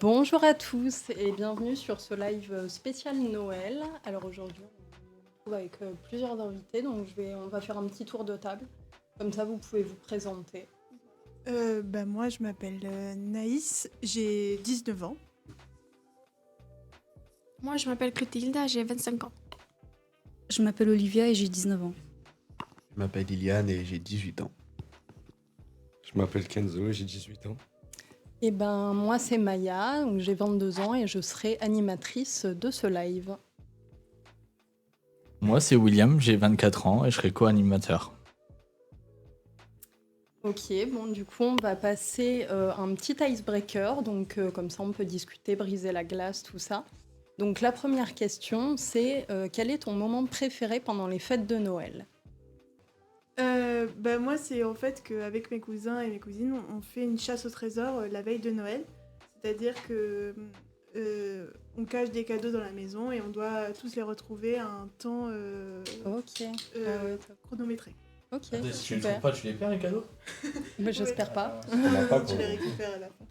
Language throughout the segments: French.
Bonjour à tous et bienvenue sur ce live spécial Noël. Alors aujourd'hui, on se retrouve avec plusieurs invités, donc on va faire un petit tour de table. Comme ça, vous pouvez vous présenter. Moi, je m'appelle Naïs, j'ai 19 ans. Moi, je m'appelle Clotilde, j'ai 25 ans. Je m'appelle Olivia et j'ai 19 ans. Je m'appelle Iliane et j'ai 18 ans. Je m'appelle Kenzo et j'ai 18 ans. Et moi, c'est Maya, donc j'ai 22 ans et je serai animatrice de ce live. Moi, c'est William, j'ai 24 ans et je serai co-animateur. Ok, du coup, on va passer un petit icebreaker, donc comme ça, on peut discuter, briser la glace, tout ça. Donc la première question, c'est quel est ton moment préféré pendant les fêtes de Noël ? Moi, c'est en fait qu'avec mes cousins et mes cousines, on fait une chasse au trésor la veille de Noël. C'est-à-dire que on cache des cadeaux dans la maison et on doit tous les retrouver à un temps chronométré. Ok, Si tu les super. trouves pas, tu les perds les cadeaux ? Mais j'espère pas. C'est comme un Pâques. Tu les récupères à la fin.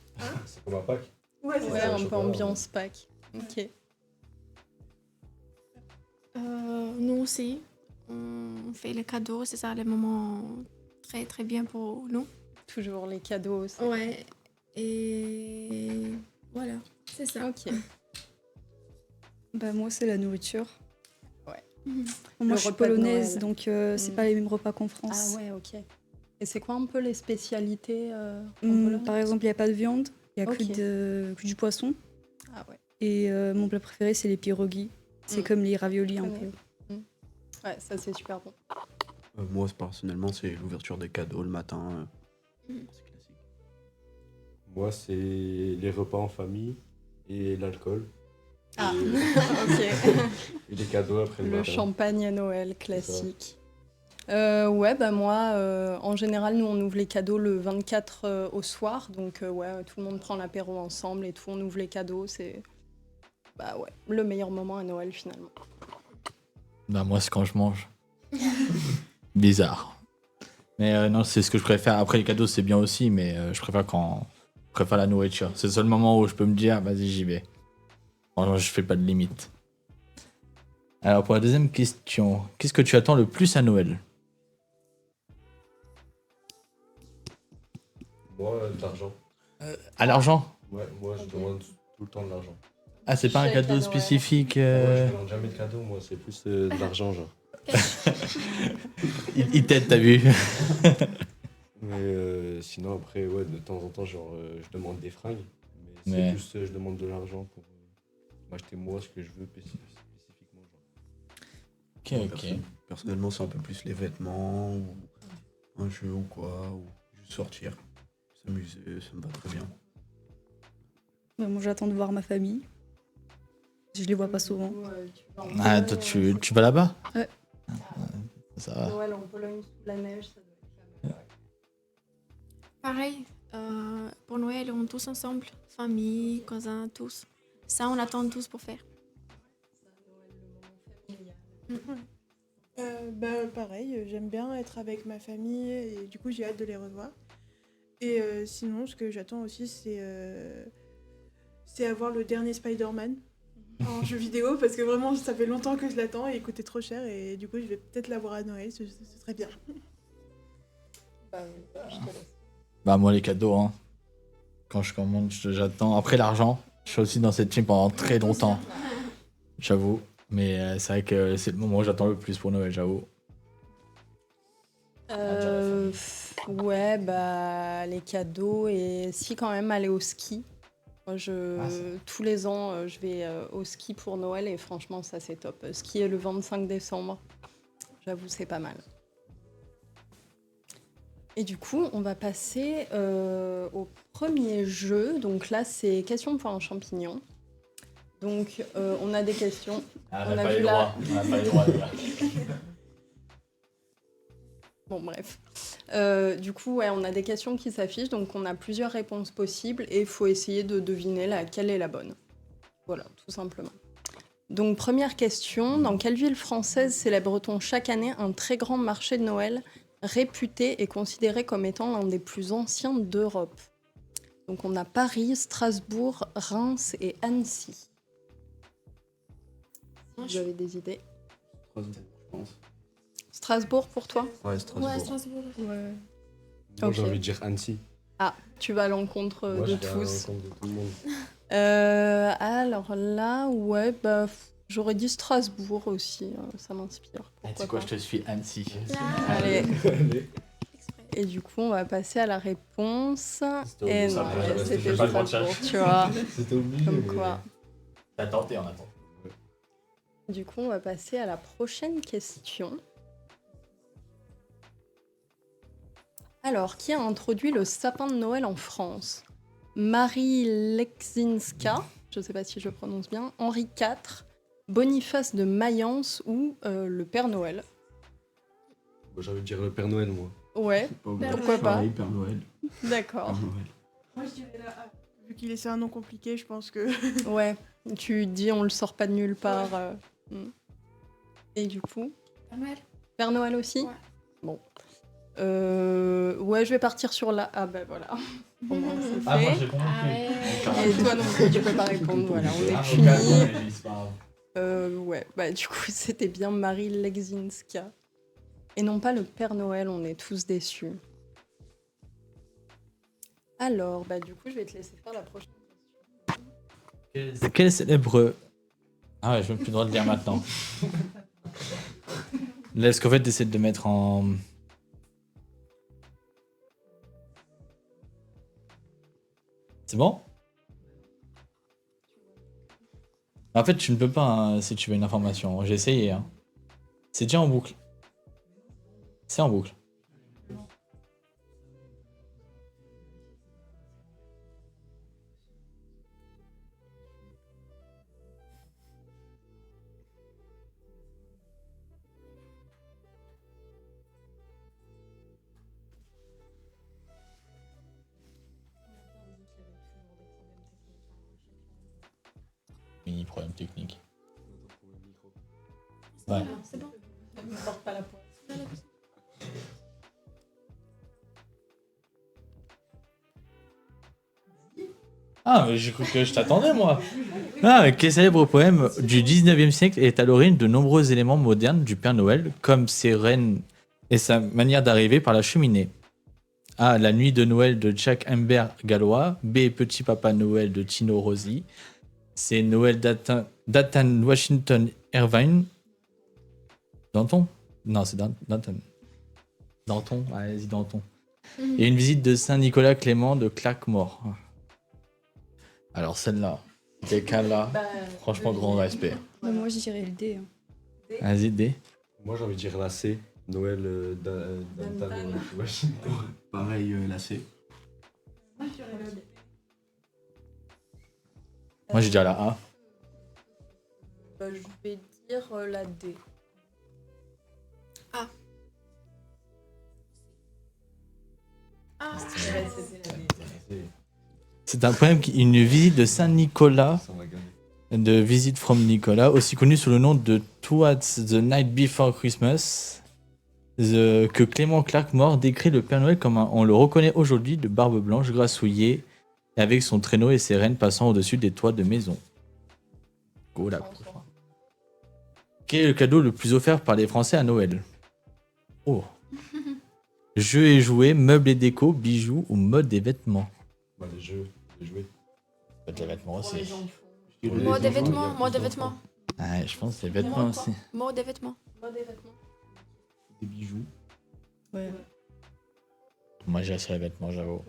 C'est comme un Pâques. Ouais, c'est Ouais, ça. un peu ambiance Pâques. Ok. Nous aussi, on fait les cadeaux, c'est ça, les moments très très bien pour nous. Toujours les cadeaux aussi. Ouais, et voilà, c'est ça. Ok. Moi, c'est la nourriture. Ouais. Moi, Le je suis repas de polonaise, Noël. donc c'est pas les mêmes repas qu'en France. Ah ouais, ok. Et c'est quoi un peu les spécialités en Pologne ? Par exemple, il n'y a pas de viande, il n'y a Ok. que du poisson. Ah ouais. Et mon plat préféré, c'est les pierogi. C'est comme les raviolis un Ouais. peu. Ouais, ça c'est super bon. Moi, personnellement, c'est l'ouverture des cadeaux le matin. C'est classique. Moi, c'est les repas en famille et l'alcool. Ah, Et, ok. et les cadeaux après le Le matin. champagne à Noël classique. Moi, en général, nous, on ouvre les cadeaux le 24 au soir. Donc, tout le monde prend l'apéro ensemble et tout, on ouvre les cadeaux. C'est le meilleur moment à Noël, finalement. Moi, c'est quand je mange. Bizarre. Mais non, c'est ce que je préfère. Après, les cadeaux, c'est bien aussi, mais je préfère la nourriture. C'est le seul moment où je peux me dire, vas-y, j'y vais. Franchement, je fais pas de limite. Alors, pour la deuxième question, qu'est-ce que tu attends le plus à Noël ? Moi, de l'argent. À l'argent ? Ouais, moi, je demande tout le temps de l'argent. Ah, c'est pas un Chèque à cadeau Noël. spécifique Moi, je demande jamais de cadeaux, moi, c'est plus de l'argent, genre. Il t'aide, t'as vu ? Mais sinon, après, ouais, de temps en temps, genre, je demande des fringues. Mais Ouais. c'est plus, je demande de l'argent pour m'acheter moi ce que je veux spécifiquement, genre. Ok. Personnellement, c'est un peu plus les vêtements, ou un jeu ou quoi, ou juste sortir, s'amuser, ça me va très bien. Moi, j'attends de voir ma famille. Je les vois pas souvent. Ah, toi, tu vas là-bas ? Ouais. Ça va. Noël en Pologne sous la neige, ça doit être Pareil, pour Noël, on est tous ensemble, famille, cousins, tous. Ça, on attend tous pour faire. Pareil, j'aime bien être avec ma famille et du coup j'ai hâte de les revoir. Et sinon, ce que j'attends aussi, c'est avoir le dernier Spider-Man en jeu vidéo parce que vraiment ça fait longtemps que je l'attends et il coûtait trop cher et du coup je vais peut-être l'avoir à Noël, ce serait bien. Je te laisse. Moi, les cadeaux, hein. Quand je commande, j'attends. Après, l'argent, je suis aussi dans cette team pendant très longtemps. J'avoue. Mais c'est vrai que c'est le moment où j'attends le plus pour Noël, j'avoue. Les cadeaux et si quand même aller au ski. Moi, tous les ans, je vais au ski pour Noël et franchement, ça c'est top. Ski est le 25 décembre. J'avoue, c'est pas mal. Et du coup, on va passer au premier jeu. Donc là, c'est question pour un champignon. Donc, on a des questions. On a vu là. On n'a pas les droits, les gars. Bon, bref. Du coup, ouais, on a des questions qui s'affichent. Donc, on a plusieurs réponses possibles. Et il faut essayer de deviner laquelle est la bonne. Voilà, tout simplement. Donc, première question. Dans quelle ville française célèbre-t-on chaque année un très grand marché de Noël réputé et considéré comme étant l'un des plus anciens d'Europe? Donc, on a Paris, Strasbourg, Reims et Annecy. Vous avez des idées? Strasbourg, je pense. Strasbourg pour toi? Ouais, Strasbourg. Ouais, Strasbourg. Ouais. Moi, Ok. j'ai envie de dire Annecy. Tu vas à l'encontre Moi, de je vais à tous. l'encontre de tout le monde. Alors là, ouais, bah, j'aurais dit Strasbourg aussi. Ça m'inspire. Tu sais Pourquoi quoi, pas. je te suis Annecy. Allez. Allez. Et du coup, on va passer à la réponse. Et Ça non, va, ça va, c'était j'ai pas le droit de Strasbourg, tu vois. C'était obligé. Comme mais- quoi. T'as tenté, on attend. Du coup, on va passer à la prochaine question. Alors, qui a introduit le sapin de Noël en France? Marie Leczinska, je ne sais pas si je prononce bien, Henri IV, Boniface de Mayence ou le Père Noël? Moi, j'ai envie de dire le Père Noël, moi. Ouais, pourquoi pas? Pareil, Père Noël. D'accord. Père Noël. Moi, je dirais la A. Vu qu'il essaie un nom compliqué, je pense que. Ouais, tu dis on le sort pas de nulle part. Et du coup, Pas mal. Père Noël aussi? Ouais. Bon. Ouais, je vais partir sur la A. Ben voilà. Au moins, c'est Ah, moi fait. j'ai pas compris. Et toi non plus, tu peux pas répondre. Voilà, on est Ah, punis. c'est pas grave. Ouais, bah du coup, c'était bien Marie Leczinska. Et non pas le Père Noël, on est tous déçus. Alors, bah du coup, je vais te laisser faire la prochaine question. Quel célèbre. Ah ouais, je n'ai plus le droit de lire maintenant. Là, est-ce qu'en fait, t'essaies de mettre en. C'est bon? En fait, tu ne peux pas hein, si tu veux une information. J'ai essayé. Hein. C'est déjà en boucle. C'est en boucle. Mini problème technique. Ouais. C'est bon. Ne porte pas la pointe. Ah, mais j'ai cru que je t'attendais, moi. Ah, quel célèbre poème du 19e siècle est à l'origine de nombreux éléments modernes du Père Noël, comme ses reines et sa manière d'arriver par la cheminée. A. La nuit de Noël de Jack Humbert Gallois. B. Petit Papa Noël de Tino Rossi. C. Noël Dathan Washington Irvine. Danton? Non, c'est Danton. Danton, allez-y, Danton. Et une visite de Saint-Nicolas Clément de Claquemort. Alors celle-là, des cas là, Bah, franchement grand respect. Mais moi, je dirais le D. Hein. Vas-y, D. Moi, j'ai envie de dire la C. Noël Dantan Dantan. Washington. Pareil, la C. Moi j'ai dit à la A. Bah, je vais dire la D. Ah. Ouais, c'était la D. C'est un poème, une visite de Saint-Nicolas, Ça m'a gagné. de Visit from Nicolas, aussi connu sous le nom de Towards the Night Before Christmas, que Clément Claquemort décrit le Père Noël comme on le reconnaît aujourd'hui, de barbe blanche, grassouillée, et avec son traîneau et ses rennes passant au-dessus des toits de maison. Go la prof. Quel est le cadeau le plus offert par les Français à Noël? Oh. Jeux et jouets, meubles et déco, bijoux ou mode et vêtements? Bah, les jeux, les jouets. Peut-être les vêtements Pour aussi. les enfants. Moi, des vêtements. Moi, des vêtements. Ouais, je pense que les vêtements aussi. Moi, des vêtements. Moi, des vêtements. Des bijoux. Ouais. Moi j'ai sur les vêtements, j'avoue.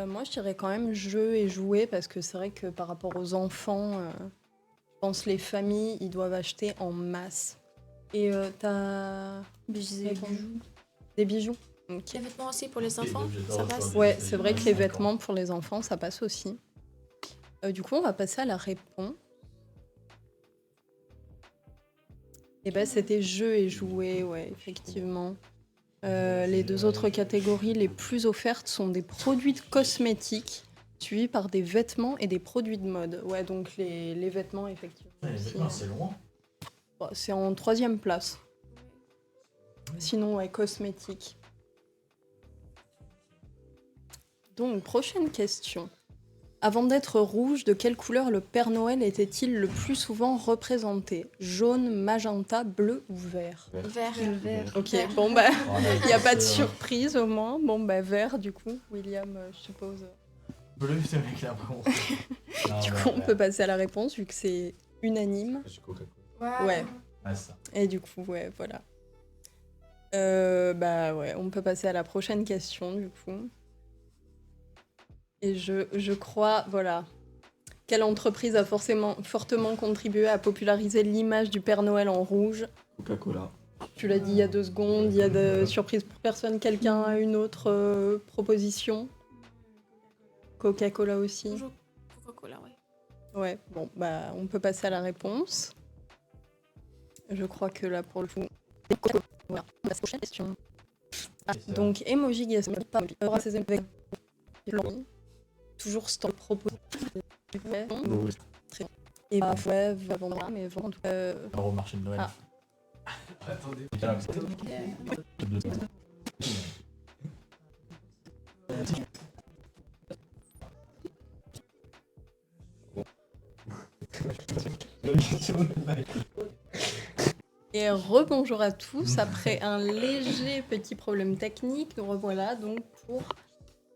Moi, je dirais quand même jeux et jouets parce que c'est vrai que par rapport aux enfants, je pense les familles, ils doivent acheter en masse. Et t'as Des bijoux. des bijoux. Ok. Les vêtements aussi pour les Et enfants, l'objet ça d'or, passe. toi, Ouais, des- c'est vrai que les D'accord. vêtements pour les enfants, ça passe aussi. Du coup, on va passer à la réponse. Et ben, c'était jeux et jouets, ouais, effectivement. Les deux autres catégories les plus offertes sont des produits de cosmétiques, suivis par des vêtements et des produits de mode. Ouais, donc les vêtements, effectivement. Ouais, les aussi, vêtements, hein. c'est loin. Bon, c'est en 3e place. Sinon, ouais, cosmétiques. Donc, prochaine question. Avant d'être rouge, de quelle couleur le Père Noël était-il le plus souvent représenté? Jaune, magenta, bleu ou vert? Vert. Le vert. Ok, Vert. bon bah, Voilà, il n'y a pas de c'est, surprise au moins. Bon bah, vert du coup. William, je suppose. Bleu, ce mec-là, par contre. Non, Du ouais, coup, on ouais. peut passer à la réponse vu que c'est unanime. C'est Coca-Cola. Ouais. Ouais, ça. Et du coup, ouais, voilà. Bah ouais, on peut passer à la prochaine question du coup. Et je crois, voilà. Quelle entreprise a fortement contribué à populariser l'image du Père Noël en rouge? Coca-Cola. Tu l'as dit il y a 2 secondes, il y a de surprises pour personne. Quelqu'un a une autre proposition? Coca-Cola aussi? Toujours Coca-Cola, ouais. Ouais, bon, bah on peut passer à la réponse. Je crois que là, pour le coup... Voilà, on passe à la prochaine question. Ah, C'est ça. donc, emoji guess, pas aura ses avec toujours stand proposé. Ouais, Oui. et bah ouais, vendra, mais vend en tout cas... Au marché de Noël. Ah. Attendez. Et rebonjour à tous, après un léger petit problème technique, nous revoilà donc pour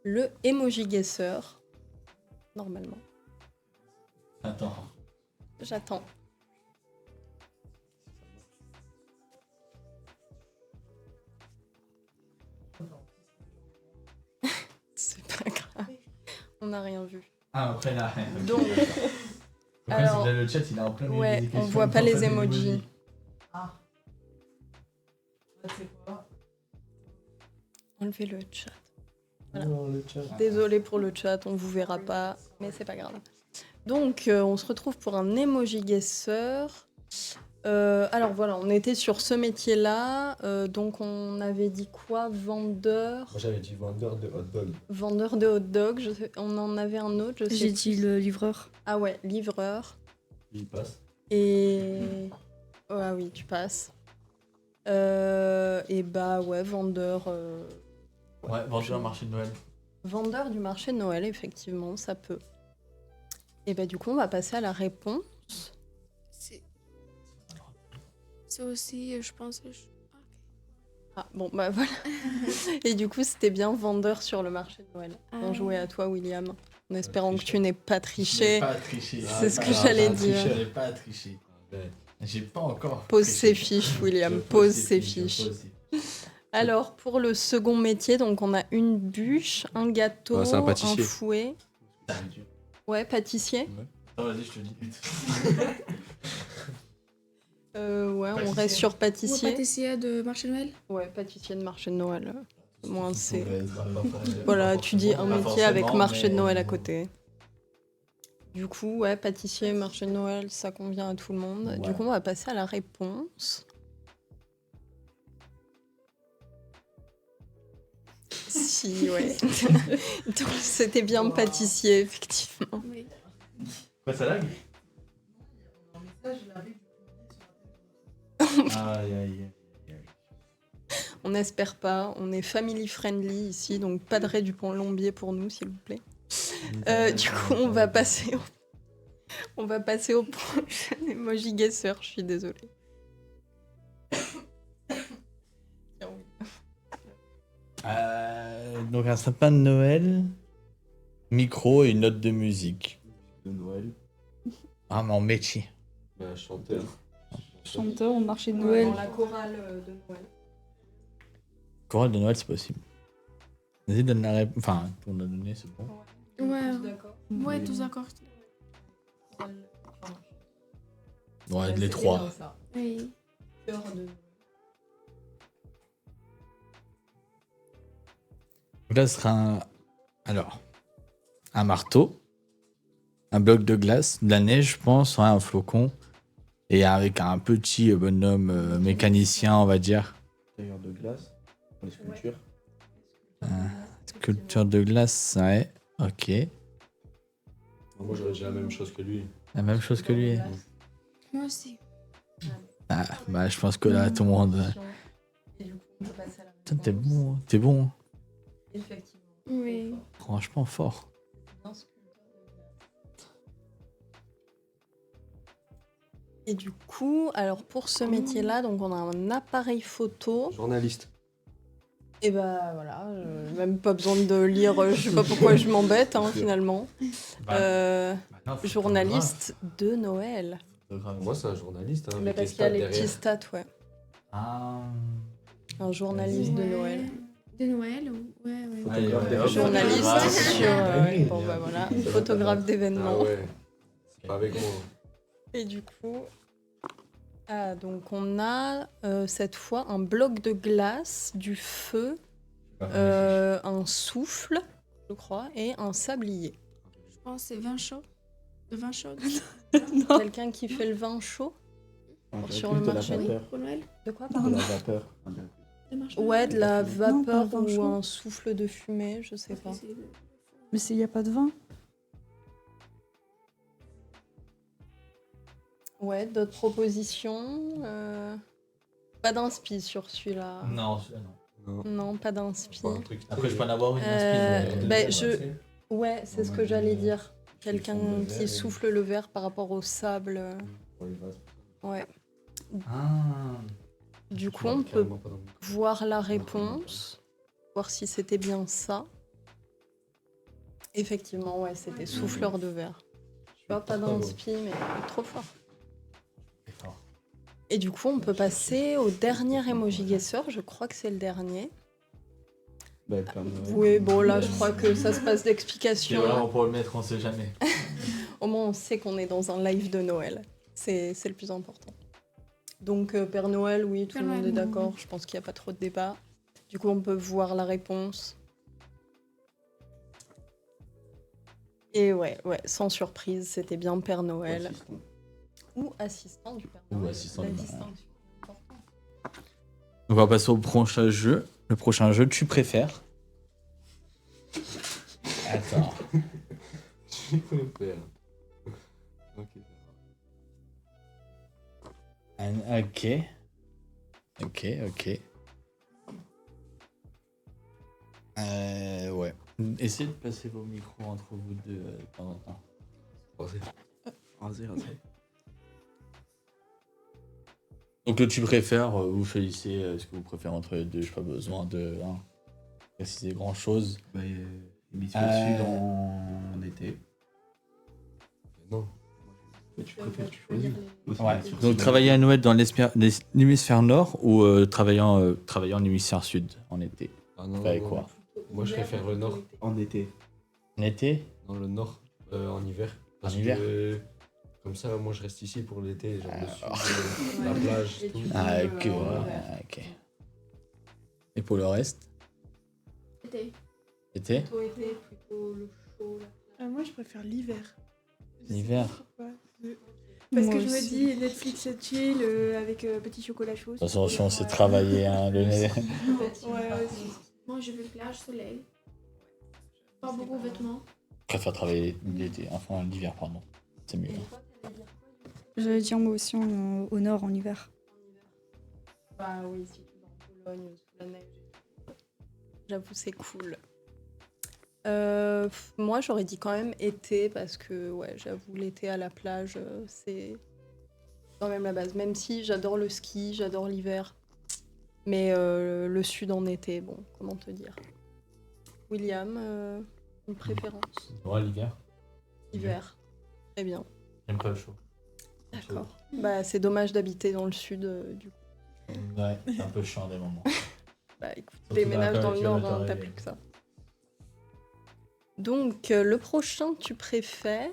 le emoji guesser. Normalement. Attends. J'attends. C'est pas grave. On n'a rien vu. Ah, après là. Donc, Le problème, alors, c'est que là, le chat, il est en plein milieu ouais, des on questions, voit il pas pense les à des emojis. Enlevez le chat. Voilà. Non, le chat. Désolé pour le chat, on vous verra pas, mais c'est pas grave. Donc, on se retrouve pour un emoji guesser. Alors voilà, on était sur ce métier-là. Donc, on avait dit quoi? Vendeur. Moi j'avais dit vendeur de hot dog. Vendeur de hot dog. On en avait un autre, je sais J'ai plus. dit le livreur. Ah ouais, livreur. Il passe. Et. Oh, ah oui, tu passes. Et bah ouais, vendeur. Ouais, vendu au marché de Noël. Vendeur du marché de Noël, effectivement, ça peut. Et bah du coup, on va passer à la réponse. C'est aussi, je pense... Ah bon, bah voilà. Et du coup, c'était bien vendeur sur le marché de Noël. On Ah. jouait à toi, William. En espérant que triché. tu n'aies pas J'ai triché. pas triché. C'est ce que j'allais dire. J'ai pas triché. J'ai pas encore. Pose triché. ses fiches, William. Je Pose ses ses je fiches. pose ses fiches. Alors, pour le second métier, donc on a une bûche, un gâteau, Ah, c'est un un pâtissier. fouet. Ouais, pâtissier. Attends, vas-y, je te dis. Ouais, on Pâtissier. reste sur Ou pâtissier. pâtissier de marché de Noël. Ouais, pâtissier de marché de Noël. Moins c'est. Voilà, Voilà, tu dis un métier avec marché de Noël à côté. côté. Du coup, ouais, pâtissier, marché de Noël, ça convient à tout le monde. Ouais. Du coup, on va passer à la réponse. Si, ouais. Donc, c'était bien pâtissier, effectivement. Oui. Quoi, ça lag? Aïe, aïe, aïe. On n'espère pas. On est family friendly ici, donc pas de Ray du Pont-Lombier pour nous, s'il vous plaît. Du coup, on va passer au prochain emoji guesser. Je suis désolée. Donc un sapin de Noël, micro et une note de musique. De Noël. Ah, mon métier. Un chanteur. Chanteur au marché de Noël. Dans la chorale de Noël. Chorale de Noël, c'est possible. Vas-y, donne la réponse. Enfin, pour la donner, c'est bon. Ouais. D'accord. Ouais, tous d'accord. Ouais, les trois. Oui. cœur de... Donc là, ce sera un marteau, un bloc de glace, de la neige, je pense, ouais, un flocon, et avec un petit bonhomme mécanicien, on va dire. Tailleur de glace pour les sculptures. Sculpture de glace, ouais, ok. Moi, j'aurais déjà la même chose que lui. La même chose que lui. Moi aussi. Ah, bah, je pense que là, tout le monde. Et du coup, on peut passer à la Putain, t'es réponse. bon, t'es bon. Effectivement. Oui. Franchement fort. Un sculpteur de glace. Et du coup, alors pour ce métier-là, donc on a un appareil photo. Journaliste. Et bah voilà, même pas besoin de lire, je sais pas pourquoi je m'embête finalement. Journaliste de Noël. Moi, c'est un journaliste. Hein, Mais avec parce les qu'il y a stats les derrière. petits stats, ouais. Ah. Un journaliste de Ouais. Noël. De Noël ou... Ouais, ouais. Photographe Ouais, d'événements. Journaliste Ouais. sur... bon bah voilà, photographe Ah d'événements. ouais. C'est pas avec moi. Et du coup... Ah, donc on a cette fois un bloc de glace, du feu, un souffle, je crois, et un sablier. Je pense que c'est vin chaud. De vin chaud. Quelqu'un qui fait le vin chaud On dirait sur plus le de la marché. vapeur. Pour Noël. De quoi, De pardon la vapeur. De marché. Ouais, de la Non, vapeur pas le vin ou chaud. un souffle de fumée, je sais pas. Mais il n'y a pas de vin. Ouais, d'autres propositions Pas d'inspi sur celui-là. Non, celui-là, non. Non. Non, pas d'inspi. Pas un truc Après, je peux en avoir une. Bah, inspire, Ouais, c'est ce que j'allais dire. Quelqu'un qui souffle le verre par rapport au sable. Pour les vases. Ouais. Ah. Du coup, Je on vois peut carrément pas dans mon- voir la réponse, voir si c'était bien ça. Effectivement, ouais, c'était souffleur de verre. Tu vois, pas d'inspi, mais trop fort. Et du coup, on peut passer au dernier emoji guesseur. Je crois que c'est le dernier. Bah, le Père Noël. Oui, bon, là, je crois que ça se passe C'est d'explication. vraiment pour le mettre, on sait jamais. Au moins, on sait qu'on est dans un live de Noël. C'est le plus important. Donc, Père Noël, oui, tout Père le monde Noël, est d'accord. Je pense qu'il n'y a pas trop de débat. Du coup, on peut voir la réponse. Et ouais, sans surprise, c'était bien Père Noël. Assistant. Ou assistant du Père Ou Noël. assistant du La Père distinction est importante. On va passer au prochain jeu. Le prochain jeu, tu préfères. Attends. Je préfère. Ok, ça va. Ok. Ouais. Essayez de passer vos micros entre vous deux de temps en temps. Pensez. Rasé. Donc le tu préfères, vous choisissez ce que vous préférez entre les deux. Je n'ai pas besoin de préciser grand chose. Bah, hémisphère sud en été. Non. Mais tu préfères, tu choisis. Moi, c'est Ouais. hémisphère Donc sud. travailler à Noël dans l'hémisphère nord ou travailler en hémisphère sud en été. Ah non. Avec non, quoi non. Moi, je préfère le nord. En été. En été. Dans le nord, en hiver. Parce hiver. que comme ça, moi, je reste ici pour l'été. Genre le sud, la plage, Et tout. tu- Ah, ok. en Ouais, hiver. ok. Et pour le reste, Été. été. Plutôt été, plutôt le chaud. Moi, je préfère l'hiver. Je sais L'hiver. pas pourquoi. Parce Moi que je me aussi. dis Netflix chill avec petit chocolat chaud. De toute façon, si on sait travailler, hein, le nez. Ouais, Moi, je veux plage, soleil. Pas beaucoup de vêtements. Je préfère travailler l'été, enfin l'hiver, pardon. C'est mieux. J'allais dire moi aussi au nord en hiver. Bah oui, si tu vas en Pologne, sous la neige. J'avoue, c'est cool. Moi, j'aurais dit quand même été parce que, ouais, j'avoue, l'été à la plage, c'est quand même la base. Même si j'adore le ski, j'adore l'hiver. Mais le sud en été, bon, comment te dire. William, une préférence Ouais, l'hiver. Hiver. Très bien. J'aime pas le chaud. D'accord. Bah, c'est dommage d'habiter dans le sud, du coup. Ouais, c'est un peu chiant des moments. Bah écoute, Surtout déménage dans dans la le nord, période hein, t'as réveil. plus que ça. Donc, le prochain, tu préfères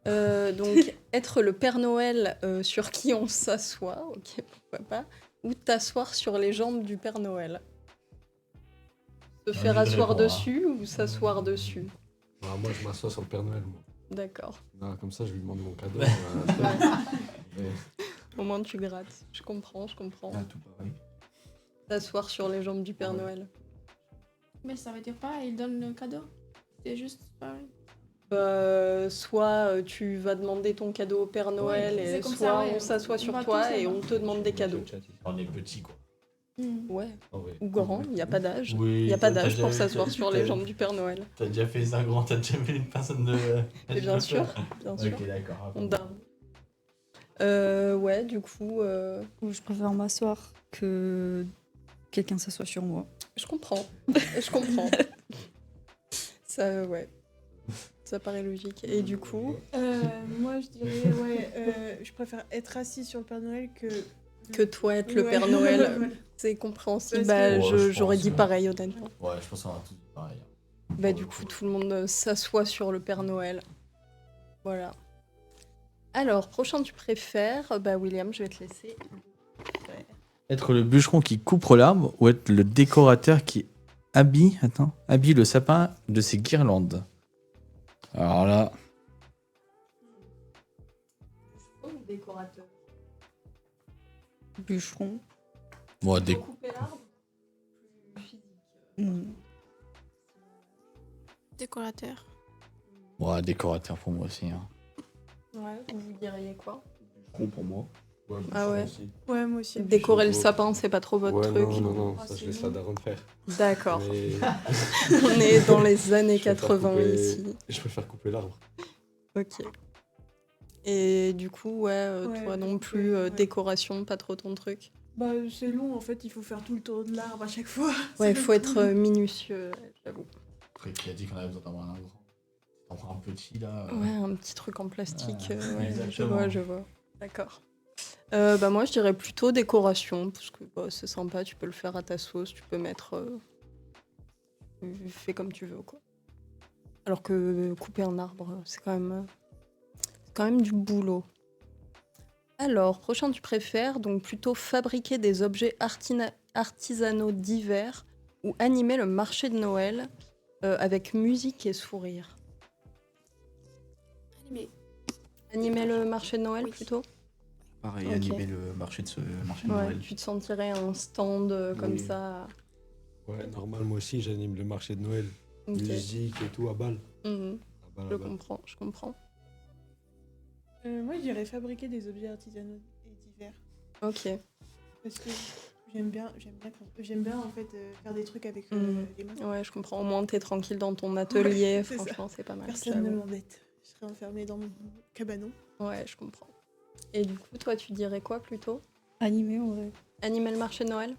Donc, être le Père Noël sur qui on s'assoit, ok, pourquoi pas, ou t'asseoir sur les jambes du Père Noël. Se faire je asseoir réponds, hein. dessus ou s'asseoir dessus. Ah, moi, je m'assois sur le Père Noël, moi. D'accord. Ah, comme ça, je lui demande mon cadeau. Ouais. Au moins, tu grattes. Je comprends. Ah, tout pareil. T'asseoir sur les jambes du Père Noël. Mais ça veut dire pas, il donne le cadeau. C'est juste pareil. Soit tu vas demander ton cadeau au Père Noël, c'est et comme soit ça, ouais. on s'assoit On sur va toi tous et là-bas. on te demande des cadeaux. On est petits, quoi. Ouais, Ah ouais. ou grand, il n'y a pas d'âge. Oui, Il n'y a pas t'as d'âge déjà pour vu- s'asseoir t'as- sur t'as- les jambes du Père Noël. T'as déjà fait ça grand, t'as déjà vu une personne de. Mais bien sûr, bien sûr. Ok, d'accord. On dame. Ouais, du coup, Je préfère m'asseoir que quelqu'un s'assoit sur moi. je comprends. Je comprends. Ça, ouais. Ça paraît logique. Et du coup, Moi, je dirais, je préfère être assis sur le Père Noël que toi être le Ouais. Père Noël, Voilà. c'est compréhensible. Parce Bah, que- Ouais, j'aurais je dit pense, pareil, honnêtement. Ouais, je pense qu'on a tous dit pareil. Bah, du coup, tout le monde s'assoit sur le Père Noël. Voilà. Alors, prochain, tu préfères. Bah, William, je vais te laisser. Être le bûcheron qui coupe l'arbre ou être le décorateur qui habille le sapin de ses guirlandes. Alors là, Décorateur. Bûcheron. bon, Couper l'arbre. Décorateur. décorateur pour moi aussi. Hein. Ouais, vous diriez quoi? Bûcheron pour moi. Ouais, Ah ouais. aussi. Ouais, moi aussi. Décorer le beau. sapin, c'est pas trop votre Ouais, truc. non, Ah, ça, je c'est laisse bon. la daronne faire. D'accord. Mais On est dans les années je préfère 80 couper- ici. Je préfère couper l'arbre. Ok. Et du coup, ouais, Ouais, toi non ouais, plus, ouais. décoration, pas trop ton truc. Bah, c'est long en fait, il faut faire tout le tour de l'arbre à chaque fois. Ouais, il C'est faut être minutieux, j'avoue. Après, qui a dit qu'on avait besoin d'avoir un grand? T'en prends un petit là. Ouais, un petit truc en plastique. Ah, Ouais, exactement. je vois. D'accord. Bah moi, je dirais plutôt décoration, parce que bah, c'est sympa, tu peux le faire à ta sauce, tu peux mettre... fais comme tu veux, quoi. Alors que couper un arbre, c'est quand même du boulot. Alors, prochain, tu préfères donc plutôt fabriquer des objets artisanaux divers ou animer le marché de Noël avec musique et sourire. Animé. Animer le marché de Noël Oui. plutôt? Pareil, Ok. animer le marché de Ouais, Noël. tu te sentirais un stand comme Oui. ça. Ouais, normal, moi aussi, j'anime le marché de Noël. Ok. Musique et tout, à balle. Mhm, À balle, je à balle. comprends, je comprends. Moi, je dirais fabriquer des objets artisanaux et divers. Ok. Parce que j'aime bien en fait faire des trucs avec Mhm. les mains. Ouais, je comprends. Au moins, t'es tranquille dans ton atelier. c'est ça. Franchement, c'est pas mal. Personne ne j'avoue. m'embête. Je serais enfermée dans mon cabanon. Ouais, je comprends. Et du coup, toi, tu dirais quoi plutôt? Animé en vrai. Animer le marché de Noël?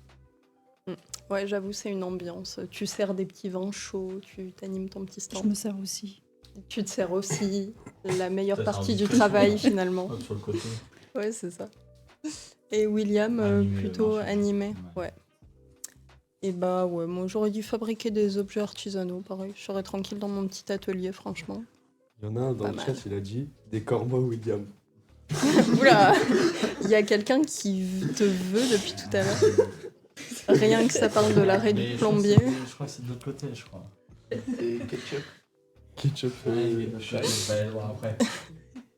Ouais, j'avoue, c'est une ambiance. Tu sers des petits vins chauds, tu t'animes ton petit Je stand. me sers aussi. Tu te sers aussi la meilleure Ça, c'est partie un du petit peu travail, trop. finalement. Sur le côté. Ouais, c'est ça. Et William, Animer le plutôt marché. animé. Ouais. Ouais. Et bah ouais, moi j'aurais dû fabriquer des objets artisanaux, pareil. Je serais tranquille dans mon petit atelier, franchement. Il y en a un dans Pas le mal. chat, il a dit décore-moi William. Oula, il y a quelqu'un qui te veut depuis tout à l'heure. Rien que ça parle de l'arrêt Mais du je crois que plombier. je crois que c'est de l'autre côté, je crois. Et ketchup. Ketchup. Je vais aller voir après.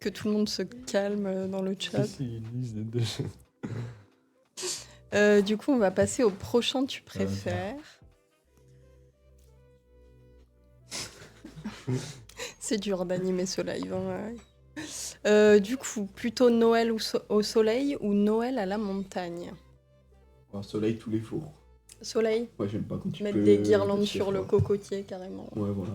Que tout le monde se calme dans le chat. Si, ils lisent des- Du coup, on va passer au prochain tu préfères. C'est dur d'animer ce live. Hein. Du coup, plutôt Noël au soleil ou Noël à la montagne? Un soleil tous les jours. Soleil, Ouais, j'aime pas quand tu mettre peux des guirlandes pêcher, sur le quoi. cocotier carrément. Ouais, voilà.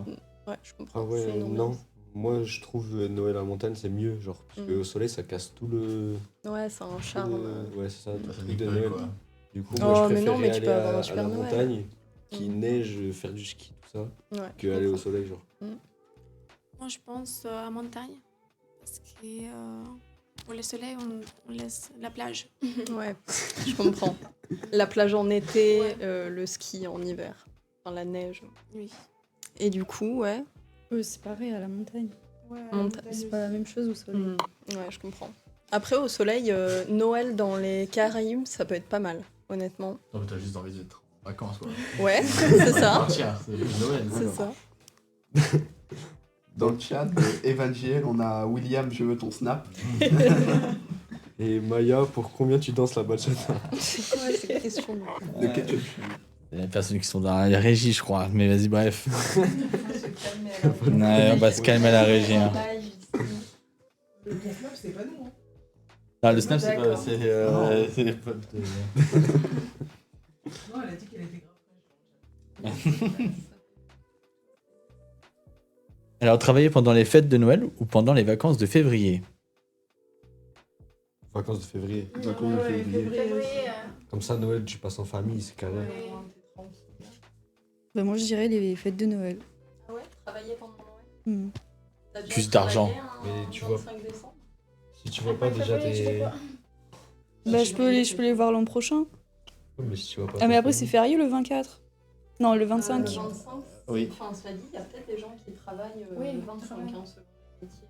Ouais, je comprends. Ah ouais, c'est une non. ambiance. Moi, je trouve Noël à la montagne, c'est mieux. Genre, parce Mm. qu'au soleil, ça casse tout le. Ouais, c'est un tout charme. le- Ouais, c'est ça, tout Ça le fait truc de déconner, Noël. quoi. Du coup, Oh, moi, je mais non, préférais mais tu aller peux avoir un à super la Noël. montagne, qui Mm. neige, faire du ski, tout ça, Ouais, que je aller au comprends. soleil, genre. Moi, je pense à montagne. Parce que pour le soleil, on laisse la plage. Ouais, je comprends. La plage en été, le ski en hiver. Enfin, la neige. Oui. Et du coup, ouais. C'est pareil à la montagne. Ouais, Montagne. C'est pas la même chose au soleil. Ouais, je comprends. Après, au soleil, Noël dans les Caraïbes, ça peut être pas mal, honnêtement. Non, mais t'as juste envie d'être en vacances, quoi. Ouais, c'est ça. C'est Noël. C'est ça. Dans le chat, Evangel, on a William, je veux ton snap. Et Maya, pour combien tu danses la bachata? C'est quoi ces questions De ketchup. Il y a des personnes qui sont dans la régie, je crois. Mais vas-y, bref. Ouais, on va se calmer à la régie. Hein. Le snap, c'est pas nous. Hein. Ah, le snap, c'est pas. D'accord. C'est les potes. Non, elle a dit qu'elle était grave fraîche. Alors, travailler pendant les fêtes de Noël ou pendant les vacances de février? Vacances de février. Vacances de février. Comme ça, Noël, tu passes en famille, c'est carré. Bah, moi, je dirais les fêtes de Noël. Ah ouais, travailler pendant Noël. Hmm. T'as déjà Plus d'argent. travaillé un Mais tu vois- 25 décembre Si tu vois pas déjà tes. Bah, je peux les voir l'an prochain. Ouais, mais si tu vois pas. Ah, mais ta après, c'est famille- férié le 24. Non, le 25. Le 25. Oui. Enfin, cela dit, il y a peut-être des gens qui travaillent Oui, le 25 travaillent. hein, selon le métier.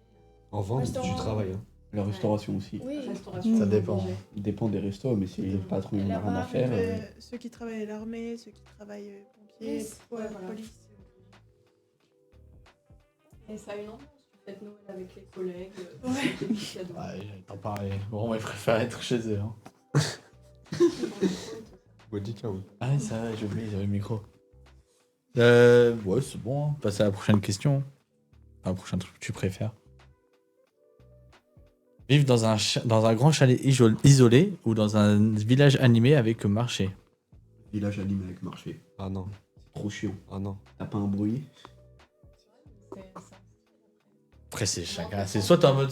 En vente, Restaurant. tu travailles. Hein. La restauration aussi. Oui. Restauration, Ça dépend. obligé. Il dépend des restos, mais si le patron n'a rien à faire. Ceux qui travaillent à l'armée, ceux qui travaillent pompiers, Police, ouais, voilà. police. Et ça a une ambiance, tu fêtes Noël avec les collègues, Ouais. des petits cadeaux. Ouais, t'en parlais. Bon, moi, je préfère être chez eux. Hein. Body count. Ah, oui, ça va, j'ai oublié, j'avais le micro. Ouais, c'est bon. Hein. Passer à la prochaine question. Enfin, le prochain truc que tu préfères. Vivre dans un grand chalet isolé ou dans un village animé avec marché. Village animé avec marché. Ah non. C'est trop chiant. Ah non. T'as pas un bruit. Après, c'est chacun. C'est soit t'es en mode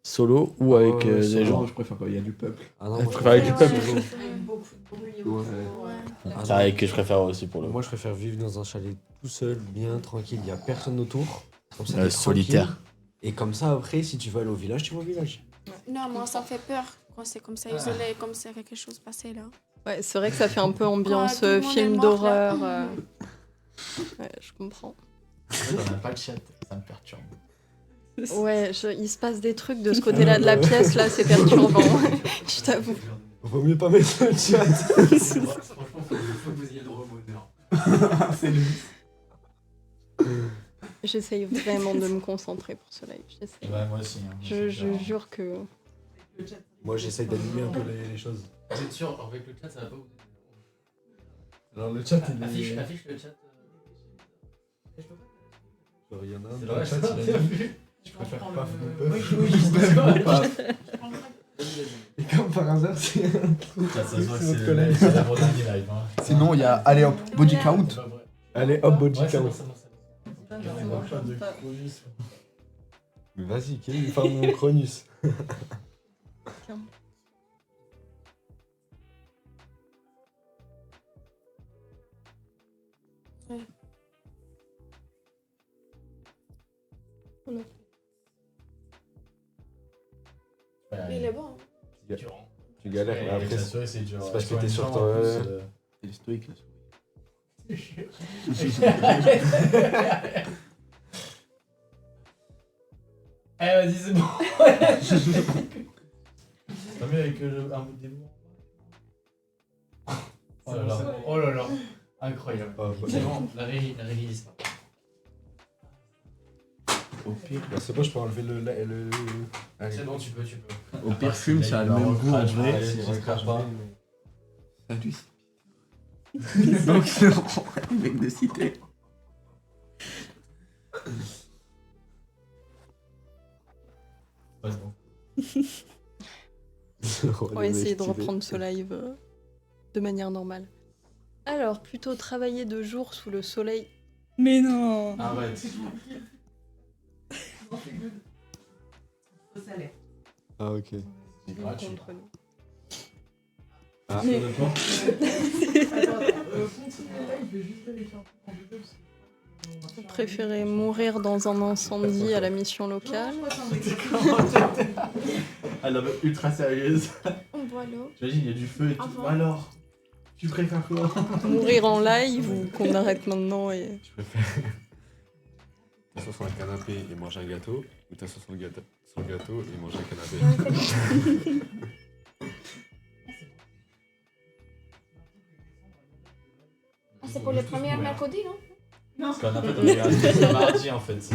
solo ou avec Ouais, des solo. gens. Non, je préfère pas, il y a du peuple. Ah non, Je moi, préfère avec du peuple. solo. Avec beaucoup de bruit Ouais. autour. Ouais. Ah, C'est vrai que je préfère aussi pour le Moi, je préfère vivre dans un chalet tout seul, bien tranquille. Il y a personne autour. Comme ça, t'es solitaire. tranquille. Et comme ça, après, si tu veux aller au village, tu vas au village. Non, moi, ça me fait peur quand c'est comme ça, isolé, comme c'est quelque chose passé là. Ouais, c'est vrai que ça fait un peu ambiance tout le monde est film mort, là. d'horreur. Ouais, je comprends. On n'a pas de chat, ça me perturbe. Ouais, il se passe des trucs de ce côté-là de la pièce, là, c'est perturbant. Je t'avoue. Vaut mieux pas mettre le chat. Franchement, faut que vous ayez le droit au bonheur. C'est lui. J'essaye vraiment de me concentrer pour ce live. J'essaye. Ouais, moi aussi. Hein. Je jure que. Moi, j'essaye d'animer un peu les choses. Vous êtes sûr, avec le chat, ça va pas vous aider. Alors, le chat, il est. Affiche le chat. Genre, il y en a un C'est dans vrai, le chat, il a dit, je préfère pas Et comme par hasard, c'est C'est notre collègue. C'est la Bretagne live. Hein. Sinon, il y a, allez hop, body count. Allez, hop, body Ouais, c'est count. bon, c'est bon, c'est bon. Mais vas-y, Kevin, parle mon Cronus. Mais il est bon. Tu galères, mais après, c'est c'est parce que t'es sur ton. C'est le stoïque là. Eh, vas-y, c'est bon. T'as mis avec un bout des mots. Oh là là. Oh là là. Incroyable. Ah, bah, C'est bon, la régie dit ça. Au pire, bah, c'est bon, je peux enlever le. Allez. C'est bon, tu peux. au pire fume, ça a le même goût en vrai. Allez, j'espère pas. Salut. Donc, c'est le mec de cité. Ouais, c'est bon. On va essayer de reprendre ce live de manière normale. Alors, plutôt travailler de jour sous le soleil. Mais non. Arrête. Au salaire. Ah, ok. C'est gratuit. Contre nous. Ah, Mais- Attends, continue là, il fait juste vérifier un peu quand je peux, parce que- Vous préférez mourir dans un incendie à la mission locale? Elle est ultra sérieuse. On boit l'eau. J'imagine, il y a du feu et tout. Avant. Alors, tu préfères quoi? Mourir en live ou qu'on arrête maintenant et... Je préfère. T'assois sur un canapé et manger un gâteau, ou t'assois sur le gâteau et manger un canapé. Ah, c'est pour le premier mercredi, non? Parce qu'on a fait des mardi en fait.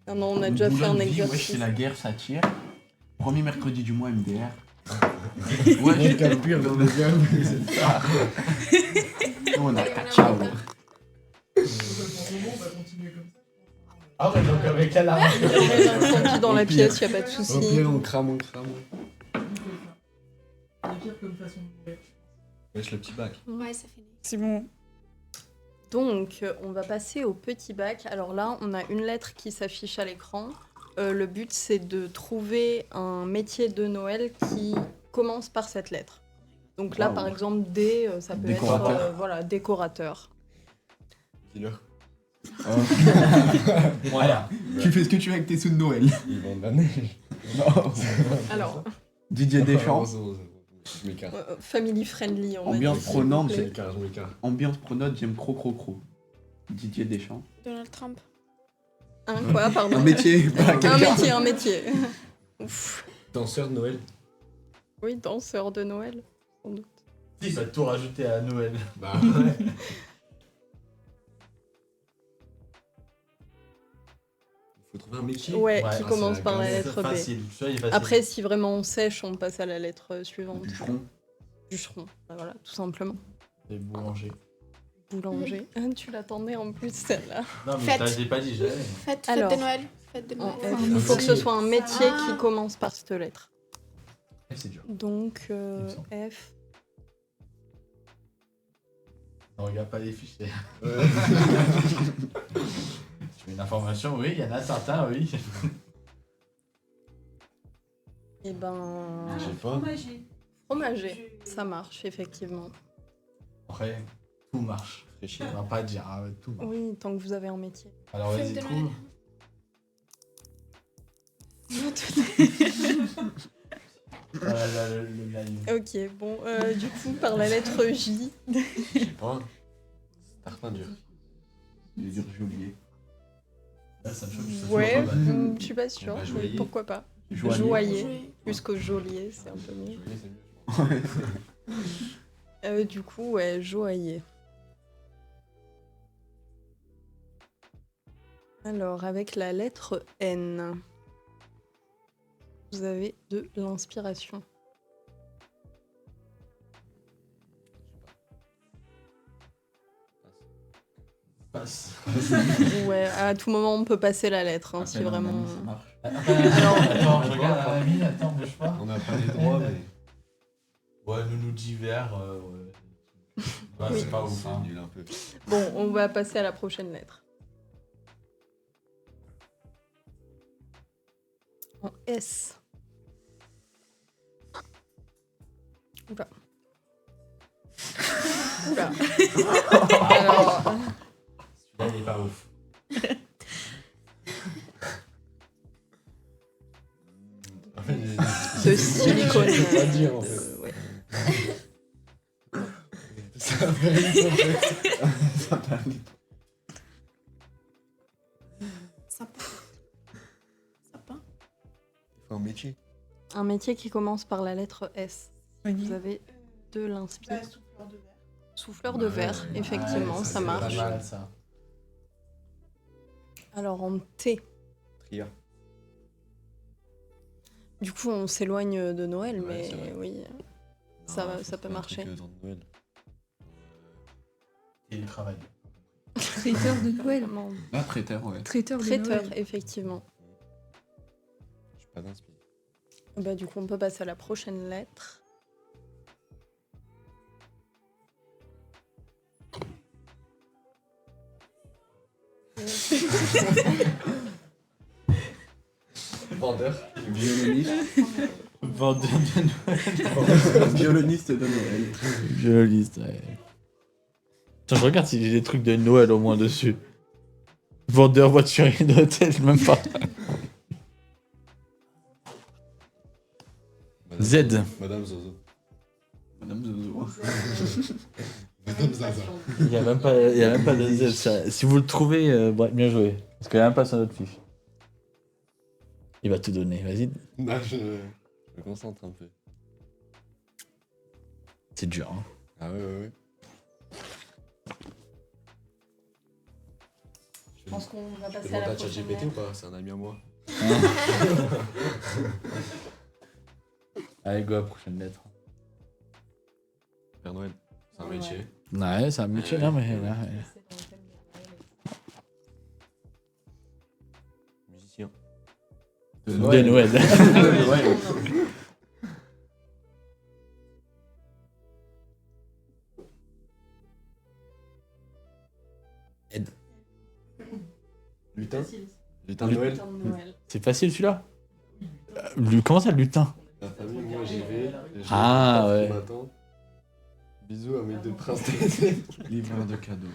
Ah non, on a déjà fait un Ouais, exercice. c'est la guerre, ça tire. Premier mercredi du mois, MDR. Ouais, j'ai capé dans le gars, c'est ça. Nous, on a ciao. Ah ouais, donc avec la larme. Il y aurait l'incendie dans la pièce, y a pas de Au souci. pire, on crame. Wesh, le petit bac. Ouais, c'est fini. C'est bon. Donc, on va passer au petit bac. Alors là, on a une lettre qui s'affiche à l'écran. Le but, c'est de trouver un métier de Noël qui commence par cette lettre. Donc là, Waouh. par exemple, D, ça peut Décorateur. être voilà, décorateur. Dis-leur. Voilà. Tu fais ce que tu veux avec tes sous de Noël. Ils vendent la neige. Alors, Didier Deschamps. Je m'écarte. family friendly, on Ambiance a dit, s'il prenante, vous Je plaît. m'écarte. Ambiance pronote, j'aime cro. Didier Deschamps. Donald Trump. Un quoi, pardon Un métier, pas quelqu'un. Un métier. Ouf. Danseur de Noël. Oui, danseur de Noël, sans doute. Il va tout rajouter à Noël. Bah ouais. Faut trouver un métier. Ouais, Ouais, qui ah, commence c'est par la la lettre B. Facile. Celui-là, il est facile. Après, si vraiment on sèche, on passe à la lettre suivante. Bûcheron. Bûcheron, bah voilà, tout simplement. Les boulangers. Boulanger. Ah, tu l'attendais en plus, celle-là. Non, mais Fête. j'ai pas dit, j'avais. Fête Alors. de Noël. Fête de En Noël. F, il faut que ce soit un métier Ah. qui commence par cette lettre. C'est dur. Donc, Il me semble. F. Ne regarde pas les fichiers. Tu veux une information? Oui, il y en a certains, oui. Et ben. Je sais pas. Fromager. Ça marche, effectivement. Après, tout marche. Réfléchis. On va pas dire, ah ouais, tout marche. Oui, tant que vous avez un métier. Alors Fête vas-y, de trouve. La ligne. Ok, bon, du coup, par la lettre J. Je sais pas. Tartin dur. Il est dur geôlier. Là, ça me choque. ça Ouais, choque pas mal. je suis pas sûre. On va mais joaillier. pourquoi pas. Joaillier. Joaillier. Jouer. Plus qu'au geôlier, c'est un peu mieux. Je voyais, c'est mieux. Du coup, ouais, joaillier. Alors, avec la lettre N, vous avez de l'inspiration. Passe. Ouais, à tout moment, on peut passer la lettre, hein, si Appelle un vraiment... ami, ça marche. Attends, je regarde à la mine, attends, bouge pas. On n'a pas les droits, mais. Ouais, nounou d'hiver, ouais. Ouais, Oui. c'est pas ouf, hein. C'est nul un peu. Bon, on va passer à la prochaine lettre. En S. Oula. Oula. Alors, Celui-là, il est pas ouf. En fait, j'ai- de silicone. Je sais pas dire, en fait. Ouais. Ça mérite en fait. Sapin. Sapin. Il faut un métier. Un métier qui commence par la lettre S. Vous Oui. avez de l'inspiration. La souffleur de verre. Souffleur de verre, effectivement, Ouais, ça c'est marche. Pas mal, ça. Alors en T, Tria. du coup on s'éloigne de Noël, Ouais, mais c'est vrai. oui, ça peut marcher. Noël. Et il travaille. Traiteur de Noël. Vraiment. Là, traiteur, ouais. Traiteur de Traiteur, Noël. effectivement. Je suis pas d'inspi. Bah, du coup, on peut passer à la prochaine lettre. Vendeur. Violoniste. Vendeur de Noël. Violoniste de Noël. Violoniste, ouais. Attends, je regarde s'il y a des trucs de Noël au moins dessus. Vendeur voiturier d'hôtel, même pas. Z. Madame Zozo. Madame Zozo. Comme ça. Il n'y a même pas de Z. Si vous le trouvez, bien joué. Parce qu'il n'y a même pas sur notre fiche. Il va tout donner, vas-y. Bah, je me concentre un peu. C'est dur, hein. Ah ouais. Je pense qu'on va Je passer peux à la demander à prochaine ChatGPT lettre. ou pas? C'est un ami à moi. Allez, go, prochaine lettre. Père Noël. C'est un Ouais. métier. Ouais, c'est un métier, non, mais. C'est dans le thème de Noël. Musicien. De Noël. Lutin. Facile. Lutin de Noël. Lutin de Noël. C'est facile celui-là Comment ça, lutin? La famille, moi j'y vais. Ah, je ouais. ce matin. Bisous, amic de prince. Livreur de cadeaux.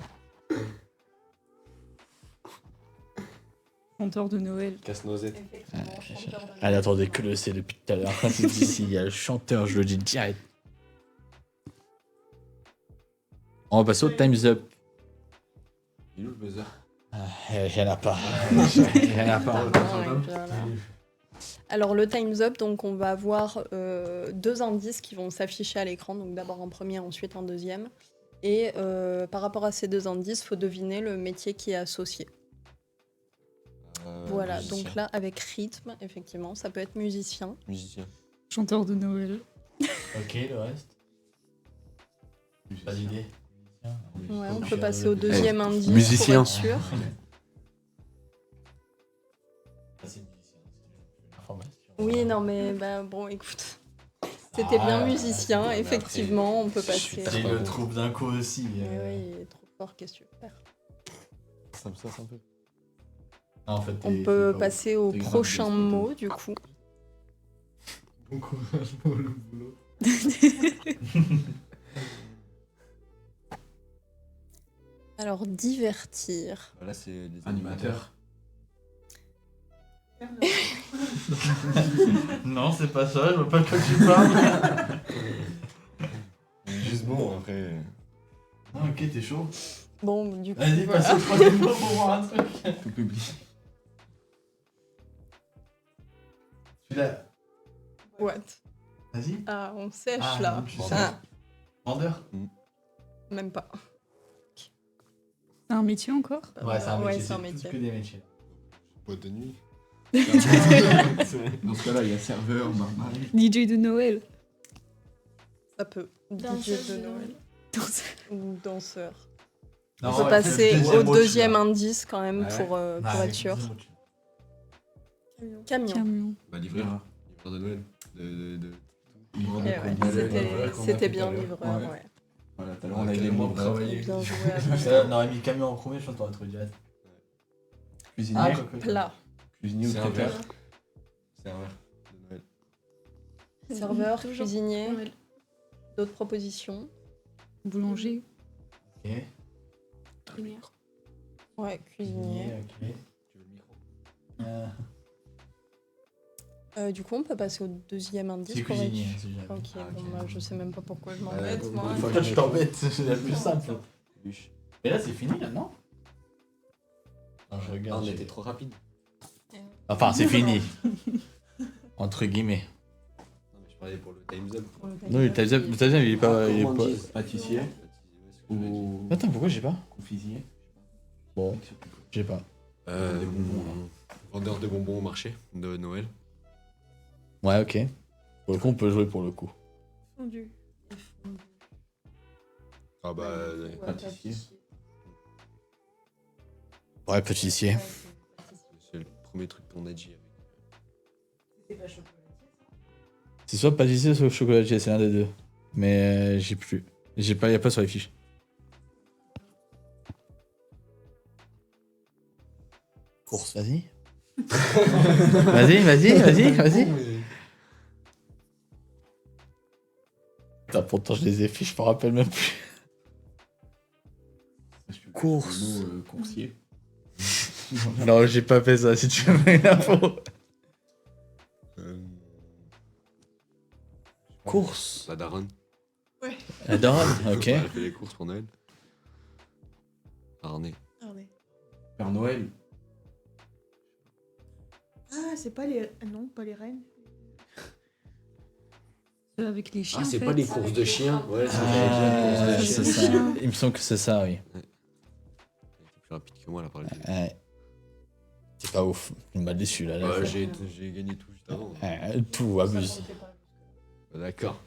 Chanteur de Noël. Casse-noisette. Effectivement, chanteur de Noël. Elle attendait que le C depuis tout à l'heure. Quand c'est ici, il y a le chanteur, je le dis direct. On va passer au Time's Up. Il est où le buzzer? Il n'y en a pas. Il n'y en a pas. Ah, voilà. Alors le Time's Up, donc on va avoir deux indices qui vont s'afficher à l'écran, donc d'abord un premier, ensuite un deuxième. Et par rapport à ces deux indices, il faut deviner le métier qui est associé. Voilà, Musicien. donc là avec rythme, effectivement, ça peut être musicien. Musicien. Chanteur de Noël. Ok, le reste. Pas d'idée. Ouais, on peut passer au deuxième indice musicien. pour être sûr. Oui, non mais bah, bon, écoute, c'était bien musicien, mais après, effectivement, on peut je suis passer. J'ai pas le bon. trouble d'un coup aussi. Mais oui, il est trop fort, qu'est-ce que tu veux faire? Ça me sasse un peu. En fait, On peut passer au t'es grave prochain des mot, du coup. Bon courage pour le boulot. Alors, divertir. Voilà, c'est les Animateur. Non, c'est pas ça, je vois pas de quoi tu parles. Juste bon, après. Ah, ok, t'es chaud. Bon, du coup, Vas-y, voilà. passe au troisième mot pour voir un truc. Tout public. Celui-là. What? Vas-y. Ah, on sèche, Ah, là. non, tu sais. Ah, Vendeur. même pas. C'est un métier encore? Ouais, c'est un métier. c'est un tout métier. que des métiers. Boîte de nuit. Dans ce cas-là, il y a serveur, barman. DJ de Noël. Ça peut. Danseuse DJ de de Noël. Ou danseur. Non, On peut ouais, passer fais le au mot, deuxième celui-là. indice, quand même, Ouais. pour être sûr. Camion. Camion. Bah, livreur. Livreur de Noël. De... Livreur Eh de ouais, colis. c'était bien livreur, Ouais. ouais. Voilà, tout à l'heure, on a eu les Tellement mots. travaillé. Bien joué à vous. Ça, on aurait mis camion en premier, je pense qu'on aurait trouvé direct. Cuisinier. Plat. Cuisinier ou C'est un traiteur. verre. C'est un verre de Noël. Serveur, Toujours cuisinier. Noël. D'autres propositions? Boulanger. Ok. Lumière. Ouais, cuisinier. Ok. Tu veux le micro? Du coup, on peut passer au deuxième indice. C'est pour être cuisinier, sûr. si jamais. Ok, Ah, bon, ok. bah, je sais même pas pourquoi je Ouais, m'embête, bon, moi. une fois Toi, je t'embête, c'est la plus simple. Luche. Mais là, c'est fini, là, non? Non, je Ah, regarde. on j'ai- était trop rapide. Enfin, c'est fini. Entre guillemets. Non, mais je parlais pour le Time's Up. Non, le Time's Up, il est pas. Il est pas... Gourmandise. Pâtissier. Ouais, c'est ce que j'avais dit. Ou Attends, pourquoi j'ai pas? confisier. Bon, j'ai pas. Des bonbons, Vendeur de bonbons au marché de Noël. Ouais, ok. Pour le coup, on peut jouer pour le coup. Fondu. Ah bah. Pâtissier. Ouais, pâtissier. C'est le premier truc qu'on a dit. C'est soit pâtissier, soit chocolatier, c'est l'un des deux. Mais j'ai plus. J'ai pas, y a pas sur les fiches. Course, vas-y. vas-y. Putain, pourtant je les ai fiches, je me rappelle même plus. Course. Le mot coursier. Non, j'ai pas fait ça, si tu veux une info. Course. La daronne. Adorable, ok. Elle fait les courses pour Noël. Arnais. Père Noël. Ah, c'est pas les... ah non, pas les reines. Avec les chiens. Ah, c'est en pas fait. les courses de chiens. Ouais, c'est Ah, les c'est chiens. ça. Il me semble que c'est ça, oui. Elle était plus rapide que moi, là, par exemple. Ouais. C'est pas ouf. Tu m'as déçu, là. Ouais, j'ai gagné tout juste avant. Tout, abuse. D'accord.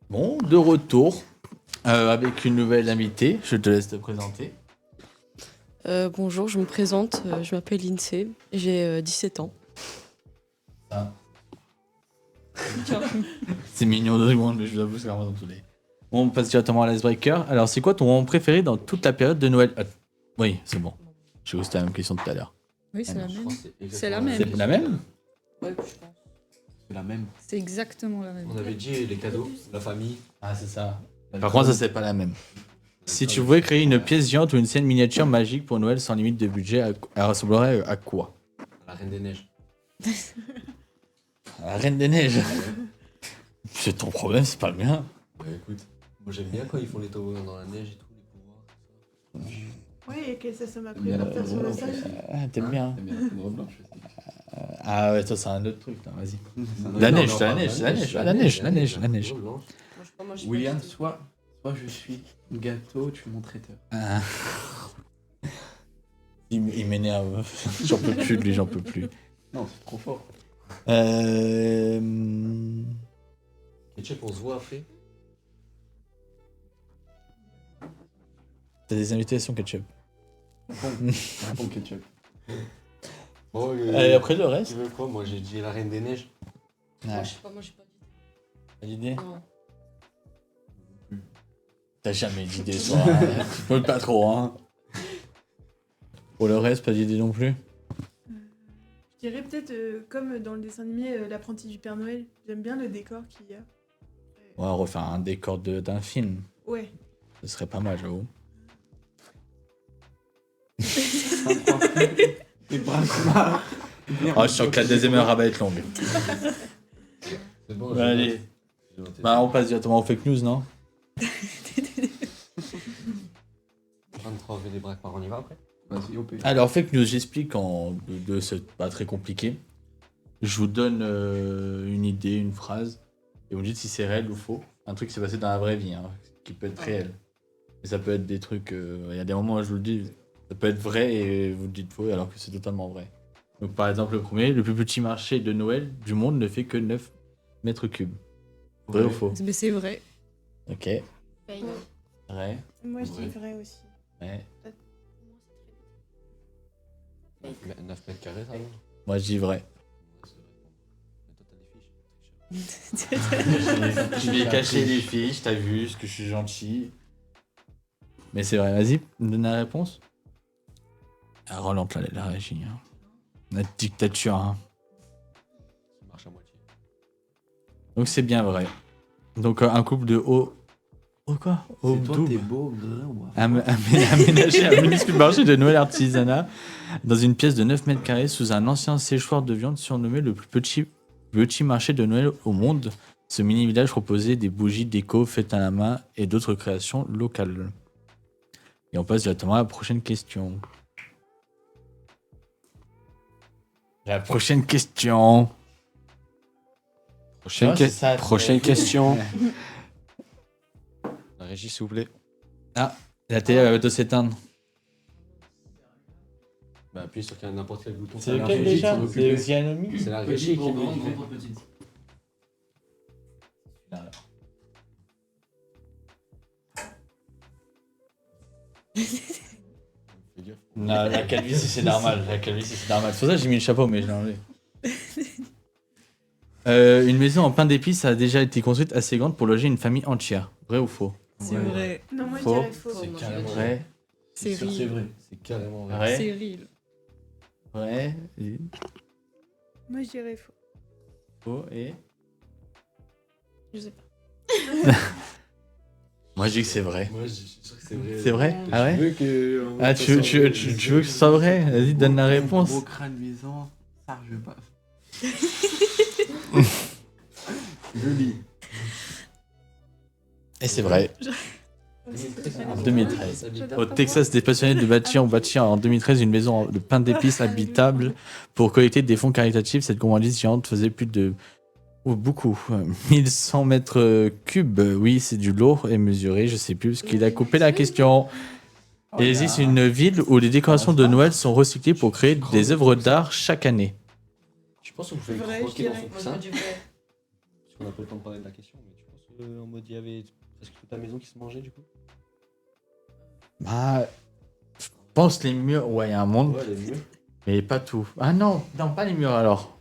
Bon, de retour avec une nouvelle invitée. Je te laisse te présenter. Bonjour, je me présente, je m'appelle Lindsay, j'ai 17 ans. C'est mignon 2 secondes, mais je vous avoue, c'est vraiment saoulé. Bon, on passe directement à l'icebreaker. Alors, c'est quoi ton moment préféré dans toute la période de Noël? Oui, c'est bon. Je sais que c'était la même question tout à l'heure. Oui, c'est la Je même. crois que C'est la exactement même. C'est la même? Ouais, je pense. C'est la même. C'est exactement la même. On avait dit les cadeaux, la famille. Ah, c'est ça. Par contre, ça, c'est pas la même. Si tu pouvais créer une pièce géante ou une scène miniature magique pour Noël sans limite de budget, elle ressemblerait à quoi? La Reine des Neiges. La Reine des Neiges. C'est ton problème, c'est pas le mien. Bah écoute, moi j'aime bien quand ils font les toboggans dans la neige et tout, les pouvoirs. Oui, et que ça m'a Il pris y a à la faire sur le sol. Ah, t'aimes bien. T'aimes bien la poudre blanche aussi. Ah ouais, ça, c'est un autre truc, là, vas-y. C'est un La autre- neige, c'est la neige, c'est la neige, la neige, la neige, la neige. Moi, je sais pas, moi, j'ai William, pas dit- soit je suis gâteau, tu es mon traiteur. Ah. Il m'énerve. J'en peux plus de lui, j'en peux plus. Non, c'est trop fort. Ketchup, on se voit après. T'as des invitations, Ketchup. Un bon ketchup. Bon, Allez, après le reste. Tu veux quoi? Moi j'ai dit la Reine des Neiges. Moi, je sais pas, moi, j'ai pas dit. T'as l'idée? Non. T'as jamais d'idée, toi. Hein. Tu peux pas trop, hein. Pour le reste, pas d'idée non plus. Je dirais peut-être comme dans le dessin animé L'apprenti du Père Noël. J'aime bien le décor qu'il y a. Ouais, refaire un décor d'un film. Ouais. Ce serait pas mal, j'avoue. Les bras. Oh, je sens que la deuxième heure va être longue. C'est bon, Bah, allez. j'ai noté. Bah, on passe directement aux fake news, non? 23 V des braques par on y va après. Vas-y, OP. Alors, fake news, j'explique c'est pas très compliqué. Je vous donne une idée, une phrase, et vous me dites si c'est réel ou faux. Un truc qui s'est passé dans la vraie vie, hein, qui peut être réel. Et ça peut être des trucs. Il y a des moments où je vous le dis, ça peut être vrai et vous le dites faux, alors que c'est totalement vrai. Donc par exemple, le premier, le plus petit marché de Noël du monde ne fait que 9 mètres cubes. Vrai ou faux? Mais c'est vrai. Ok. Vrai. Moi, je dis Ouais. vrai aussi. Ouais. 9 mètres carrés, ça va? Moi, je dis vrai. Ouais, c'est vrai. Mais toi, t'as des fiches. Je vais cacher les fiches, t'as vu, ce que je suis gentil. Mais c'est vrai, vas-y, donne la réponse. Ah, relente la régie. Hein. La dictature. Hein. Ça marche à moitié. Donc c'est bien vrai. Donc un couple de haut. Oh quoi? Haut C'est toi, t'es double. beau, vrai ou pas? Aménagé un minuscule marché de Noël artisanat dans une pièce de 9 mètres carrés sous un ancien séchoir de viande surnommé le plus petit marché de Noël au monde. Ce mini-village proposait des bougies déco faites à la main et d'autres créations locales. Et on passe directement à la prochaine question. La prochaine question. Prochaine question. La régie, s'il vous plaît. Ah, la télé elle va bientôt s'éteindre. Bah, appuyez sur n'importe quel bouton. C'est la lequel régie déjà? qui s'en C'est occupe. Xiaomi? C'est la régie qui grande, m'occupe. grande, petite. Fais gaffe. La calvitie c'est normal. La calvitie c'est normal. C'est pour ça que j'ai mis le chapeau, mais je l'ai enlevé. Une maison en pain d'épices a déjà été construite assez grande pour loger une famille entière. Vrai ou faux? C'est vrai. Non, moi, je Faux. dirais faux. C'est carrément vrai. Vrai. C'est C'est real. vrai. C'est carrément vrai. Vrai. C'est real. Vrai. Moi, je dirais faux. Faux et. Je sais pas. Moi je dis que c'est vrai. Moi, je suis sûr que c'est vrai. C'est vrai? Ah ouais? Je veux que. Ah tu veux que ce soit vrai? Vas-y, donne la réponse. Gros crâne visant, ça je pas. Joli. Et c'est vrai. En 2013. J'adore Au ta Texas, des passionnés de bâtir ont bâti en 2013 une maison de pain d'épices habitable pour collecter des fonds caritatifs. Cette gourmandise géante faisait plus de... Oh, beaucoup. 1100 mètres cubes. Oui, c'est du lourd et mesuré. Je sais plus parce qu'il a coupé la question. Il existe une ville où les décorations de Noël sont recyclées pour créer des œuvres d'art chaque année. Je pense que vous pouvez Vrai, croquer je dans dirais. son coussin. Parce qu'on a pas le temps de parler de la question. Mais tu penses en mode il y avait presque toute la maison qui se mangeait du coup? Bah, je pense les murs. Ouais, il y a un monde, Ouais, les murs. mais pas tout. Ah non, non, pas les murs alors.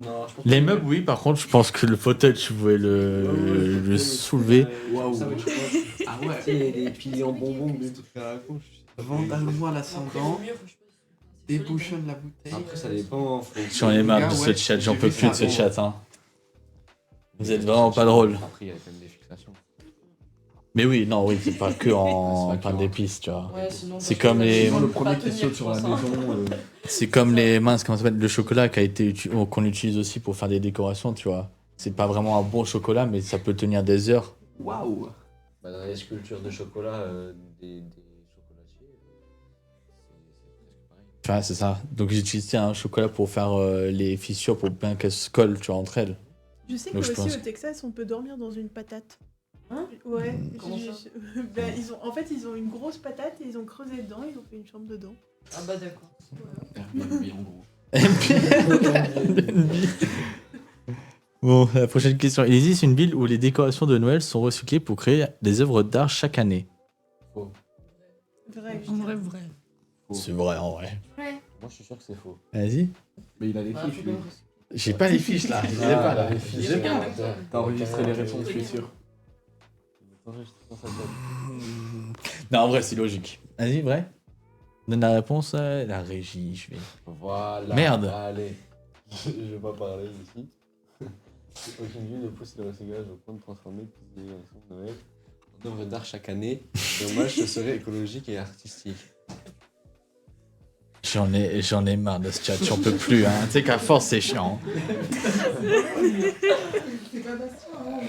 Non, je pense Les meubles, oui, par contre, je pense que le fauteuil, tu pouvais le soulever. Waouh. Ah ouais. Tu sais, les piliers en bonbons, des trucs à la con. Vandalisme à l'ascendant, débouchonne la bouteille. Après, ça dépend. J'en ai marre de Gars, ce ouais, chat, j'en j'ai peux vu plus de ça. ce chat. Hein. Vous êtes vraiment pas drôle. Après, il y a quand même des fixations. Mais oui, non, oui, c'est pas que en C'est pas pain que en- d'épices, tu vois. Ouais, sinon, C'est parce comme que les- sinon, Le on peut premier pas qui tenir, saute je sur la pense, hein. maison. C'est comme les minces, comment ça s'appelle, le chocolat qui a été qu'on utilise aussi pour faire des décorations, tu vois. C'est pas vraiment un bon chocolat, mais ça peut tenir des heures. Waouh. Bah, dans les sculptures de chocolat des chocolatiers, c'est presque pareil. Enfin, c'est ça. Donc j'ai utilisé un chocolat pour faire les fissures pour bien qu'elles se collent, tu vois, entre elles. Je sais que Donc, je aussi pense- au Texas, on peut dormir dans une patate. Hein? Ouais. Comment ça Ben, ils ont une grosse patate et ils ont creusé dedans, ils ont fait une chambre dedans. Ah bah d'accord. Airbnb en gros. Bon, la prochaine question. Il existe une ville où les décorations de Noël sont recyclées pour créer des œuvres d'art chaque année. Vrai. En vrai, vrai. C'est vrai, en vrai. Ouais. Moi, je suis sûr que c'est faux. Vas-y. Mais il a les Ah, fiches, lui. J'ai pas les fiches là. Je les ai pas là. Je sais pas. T'as enregistré les réponses, je suis sûr. Non, en vrai, c'est logique. Vas-y, vrai. Donne la réponse. La régie, je vais. Voilà. Merde. Allez. Je vais pas parler ici. Aucune ville ne pousse le recyclage au point de transformer toutes les décorations de Noël en œuvres d'art chaque année. Dommage, ce serait écologique et artistique. J'en ai marre de ce chat, j'en peux plus. Hein. Tu sais qu'à force, c'est chiant.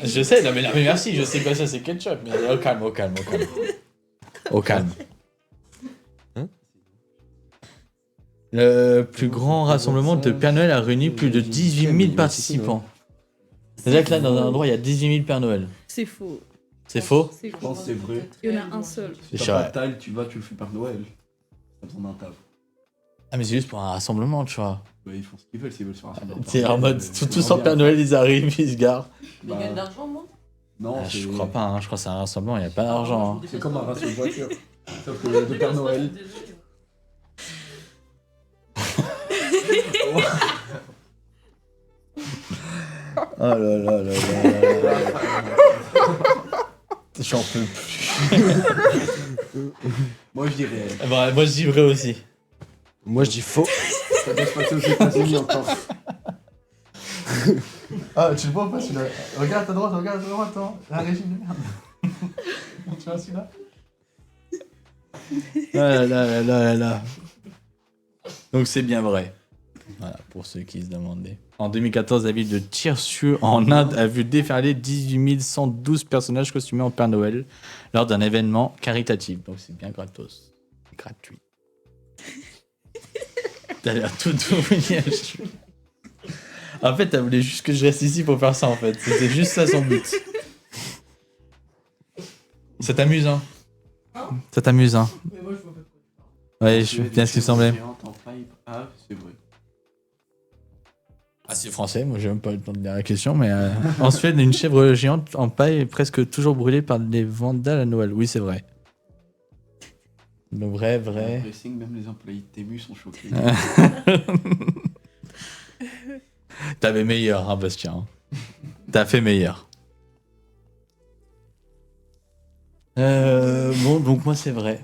Je sais, non mais merci, je sais quoi ça, c'est ketchup. Mais au calme, au calme, au calme. Au calme. Hein? Le plus grand rassemblement de Père Noël a réuni plus de 18 000 participants. C'est-à-dire que là, dans un endroit, il y a 18 000 Père Noël. C'est faux. C'est faux? C'est Je faux. pense que c'est vrai. Il y en a un seul. C'est Si t'as pas vrai. de taille, tu vas, tu le fais par Noël. T'as besoin d'un taf. Ah, mais c'est juste pour un rassemblement, tu vois. Bah, ils font ce qu'ils veulent s'ils veulent se faire rassembler. C'est en mode, tous en Père Noël, ils arrivent, ils se garent. Mais il gagne de l'argent, moi. Non, Ah, je crois pas, hein. Je crois que c'est un rassemblement, il n'y a pas d'argent. Hein. C'est comme un ratio de voiture. Sauf que de Père Noël. Oh là là là là là. J'en peux plus. Moi, je dirais. Bah, moi, je dis vrai aussi. Moi, je dis faux. Ça doit se passer aux États-Unis encore. Ah, tu le vois pas celui-là? Regarde à droite, attends. La régie de merde. Tu vois celui-là? Ah là là là là là. Donc c'est bien vrai. Voilà, pour ceux qui se demandaient. En 2014, la ville de Tirsu, en Inde, a vu déferler 18 112 personnages costumés en Père Noël lors d'un événement caritatif. Donc c'est bien gratos. Gratuit. T'as l'air tout venir. En fait, elle voulait juste que je reste ici pour faire ça, en fait. C'est juste ça son but. Ça t'amuse, hein? Ça t'amuse, hein? Mais moi, je vois pas de quoi tu parles. Ouais, je bien ce qu'il me semblait. Ah, c'est vrai. Ah, c'est français, moi j'ai même pas eu le temps de lire la question, mais en Suède, une chèvre géante en paille est presque toujours brûlée par les vandales à Noël. Oui, c'est vrai. Le vrai. Pressing, même les employés de Tému sont choqués. T'avais meilleur, hein, Bastien. T'as fait meilleur. Bon, donc moi c'est vrai.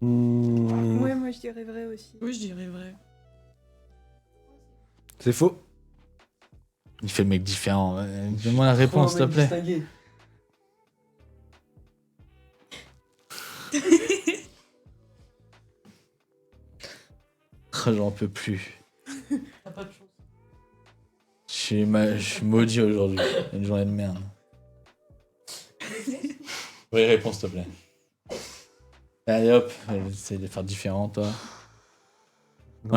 Ouais, moi je dirais vrai aussi. Oui, je dirais vrai. C'est faux. Il fait le mec différent. Donne-moi la réponse, s'il te plaît. Oh, j'en peux plus. T'as pas de chance. Je suis maudit aujourd'hui. Une journée de merde. Oui, réponse, s'il te plaît. Allez hop, essaye de faire différent, toi.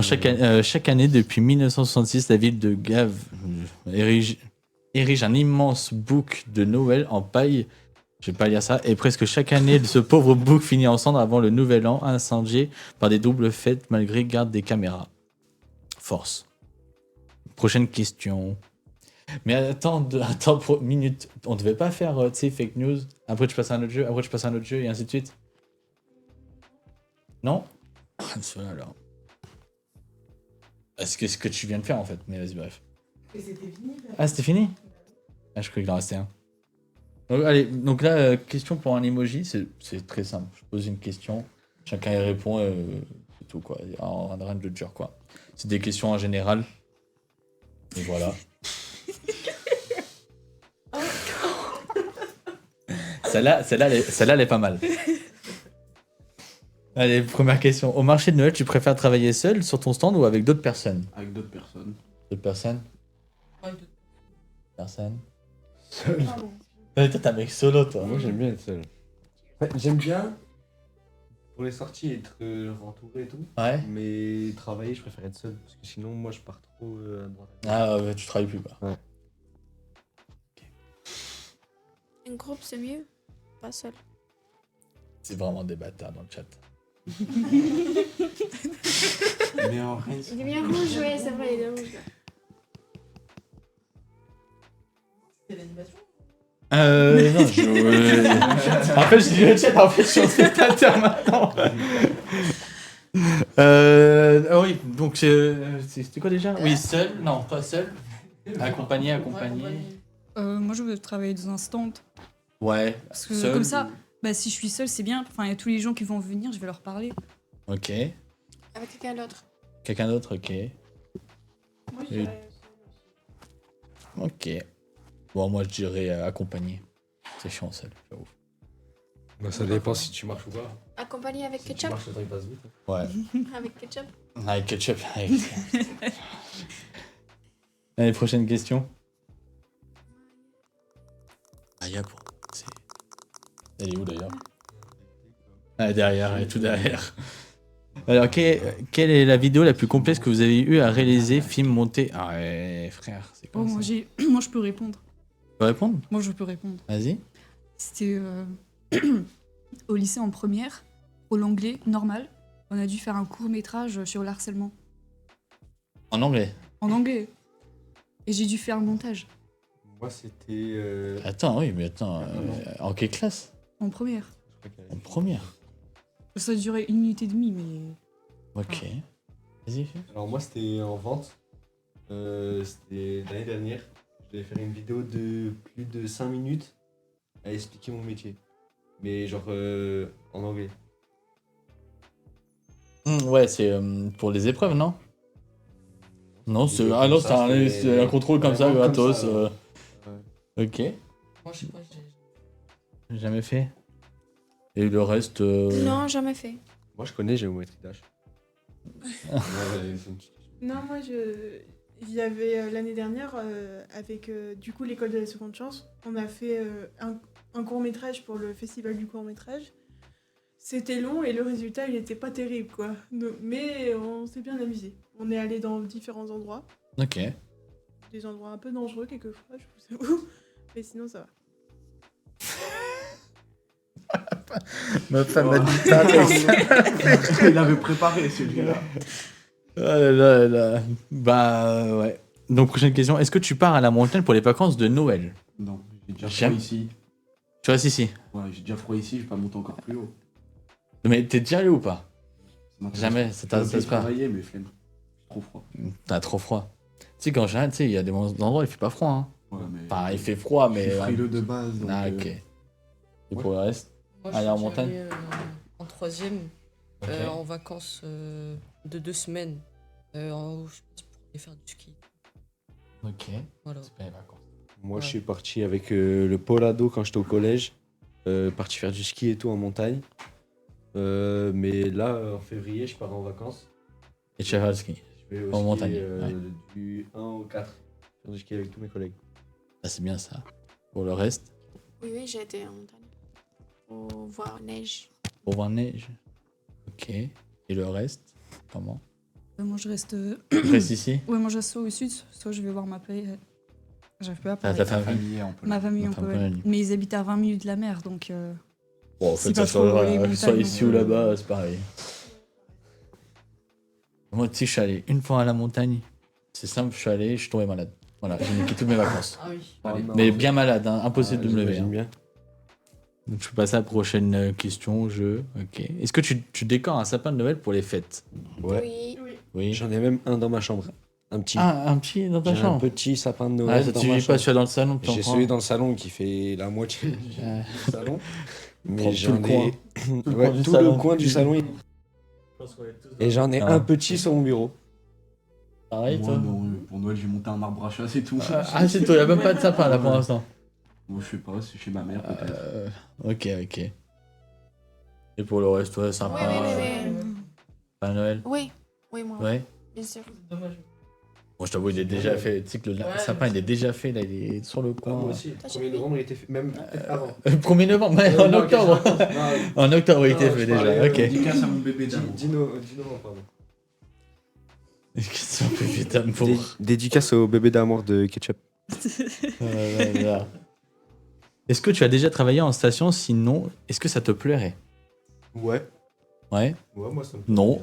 Chaque année, depuis 1966, la ville de Gave érige un immense bouc de Noël en paille. Je vais pas lire ça. Et presque chaque année, ce pauvre bouc finit en cendres avant le nouvel an, incendié par des doubles fêtes malgré garde des caméras. Force. Prochaine question. Mais attends, pour minute. On devait pas faire, tu sais, fake news. Après, tu passes à un autre jeu, et ainsi de suite. Non? Ah, cela alors. Est-ce que ce que tu viens de faire en fait? Mais vas-y, bref. Et c'était fini, là. Ah, c'était fini? Ah, je croyais qu'il en restait un. Donc, allez, donc là, question pour un emoji, c'est très simple. Je pose une question, chacun y répond, c'est tout quoi. Rien de dur quoi. C'est des questions en général. Et voilà. Celle-là, elle est pas mal. Allez, première question. Au marché de Noël, tu préfères travailler seul sur ton stand ou avec d'autres personnes? Avec d'autres personnes. D'autres personnes? Ouais, Personne? Seul. Toi, t'es un mec solo, toi. Moi, j'aime bien être seul. Ouais, j'aime bien pour les sorties être entouré et tout. Ouais. Mais travailler, je préfère être seul. Parce que sinon, moi, je pars trop à droite. Ah ouais, tu travailles plus quoi. Ouais. Un groupe, c'est mieux. Pas seul. C'est vraiment des bâtards dans le chat. Mais en vrai, Il est bien rouge, ouais, c'est vrai, il est rouge. c'est l'animation. Non, je... En fait, je dis le chat, en fait, je suis en spectateur maintenant. Ah oui, donc c'était quoi déjà? Oui, seul, non, pas seul. Accompagné. Moi, je veux travailler dans un stand. Ouais, Parce que seul comme ça, ou- bah, si je suis seule, c'est bien. Enfin, il y a tous les gens qui vont venir, je vais leur parler. Ok. Avec quelqu'un d'autre. Quelqu'un d'autre, ok. Moi je Et- dirais Ok. Bon, moi je dirais accompagné. C'est chiant seul, j'avoue. Bah, ça dépend si tu marches ou pas. Accompagné avec Si tu ketchup. marches, le temps il passe vite. Ouais. Avec ketchup. Avec ketchup. Allez, prochaine question. Ah, y'a quoi? Elle est où d'ailleurs? Ah, derrière, elle est tout derrière. Alors, quelle est la vidéo la plus complexe que vous avez eu à réaliser, film monté? Ah ouais, frère, c'est quoi Oh, ça? moi, je peux répondre. Tu peux répondre? Moi, je peux répondre. Vas-y. C'était au lycée en première, au l'anglais normal. On a dû faire un court-métrage sur le harcèlement. En anglais. En anglais. Et j'ai dû faire le montage. Moi, c'était. Attends, oui, mais attends. En quelle classe? En première. En première. Ça a duré 1 minute et demie, mais... Ok. Vas-y, fais. Alors, moi, c'était en vente. C'était l'année dernière. Je devais faire une vidéo de plus de 5 minutes à expliquer mon métier. Mais genre en anglais. Ouais, c'est pour les épreuves, non? Non, c'est Ah non, c'est un contrôle comme ça, vraiment comme gratos. ça, Ok. Moi, je sais pas, j'ai. Jamais fait. Et le reste. Non, jamais fait. Moi, je connais géométrie d'âge. Non, moi, il y avait l'année dernière, avec du coup l'école de la seconde chance, on a fait un court-métrage pour le festival du court-métrage. C'était long et le résultat, il était pas terrible, quoi. Mais on s'est bien amusé. On est allé dans différents endroits, Ok. des endroits un peu dangereux quelquefois, je vous avoue. Mais sinon, ça va. Ma femme m'a dit ça, Il avait préparé celui-là. Ah là là là. Bah ouais. Donc prochaine question. Est-ce que tu pars à la montagne pour les vacances de Noël? Non, j'ai déjà J'aime. froid ici. Tu restes ici. Ouais, j'ai déjà froid ici, je vais pas monter encore plus haut. Mais t'es déjà allé ou pas? Ça m'intéresse Jamais, pas. ça J'ai t'intéresse envie de pas. travailler, mais flemme. Trop froid. T'as trop froid. Tu sais qu'en général, tu sais, il y a des endroits où il fait pas froid. Hein. Ouais, mais... Enfin, il fait froid, Je mais. suis frileux de base, donc... Ah, ok. Et pour le reste? Moi, Aller je en suis montagne. allée, en 3e, Ok. en vacances de 2 semaines. Je pense pour aller faire du ski. Ok. Voilà. C'est pas les vacances. Moi, Ouais. je suis parti avec le Polado quand j'étais au collège. Parti faire du ski et tout en montagne. Mais là, en février, je pars en vacances. Et tu vas faire le ski. Je vais au En ski, montagne, ouais. du 1 au 4. Faire du ski avec tous mes collègues. Ah, c'est bien ça. Pour le reste, Oui, oui, j'ai été en montagne. Pour voir neige. pour voir neige. Ok. Et le reste, comment? Moi, je reste... Tu restes ici? Ouais, moi, je reste soit au sud, soit je vais voir ma famille. J'arrive pas à Ah, parler. ta Ta famille? famille, on peut... Ma famille, Ma on peut... famille. Mais ils habitent à 20 minutes de la mer, donc... Bon, en C'est fait, pas ça trop soit, les soit montagnes, ici non ou plus. là-bas, c'est pareil. Moi, tu sais, je suis allé une fois à la montagne. C'est simple, je suis allé, je suis tombé malade. Voilà, j'ai niqué toutes mes vacances. Ah oui. Allez, Mais bien malade, hein, impossible de me lever. J'imagine Hein. bien. Donc, je peux passer à la prochaine question, jeu. Ok. Est-ce que tu décores un sapin de Noël pour les fêtes? Ouais. Oui. Oui. J'en ai même un dans ma chambre. Un petit. Ah, un petit dans ta J'ai un chambre? petit sapin de Ah, Noël ça dans te ma suffit pas, chambre. celui dans le salon, tu en J'ai prends celui un. dans le salon qui fait la moitié du salon. Prends Mais tout j'en le coin. ai. le Ouais, coin du tout salon. le coin du salon. Et j'en ai Ah. un petit sur mon bureau. Pareil, Moi, toi? non, pour Noël, j'ai monté un arbre à chat, c'est tout. Ah, c'est toi, il n'y a même pas de sapin là pour l'instant. Moi, je sais pas, c'est chez ma mère, peut-être. Ok, ok. Et pour le reste, ouais, sympa. Oui, oui, oui, oui. Pas Noël? Oui, oui, moi. Ouais. Bien sûr. Dommage. Bon, je t'avoue, il est déjà fait. Tu sais que le sapin, il est déjà fait, là, il est sur le coin. Moi aussi. T'as 1er suivi novembre, il était fait. Même peut-être avant. 1er novembre, ouais, en octobre. En octobre, il était fait déjà, ok. Dédicace à mon bébé d'amour. 10 novembre, pardon. Qu'est-ce qu'on fait, putain de pauvre. Dédicace au bébé d'amour de Ketchup. Est-ce que tu as déjà travaillé en station? Sinon, est-ce que ça te plairait? Ouais. Ouais. Ouais, moi ça me Non.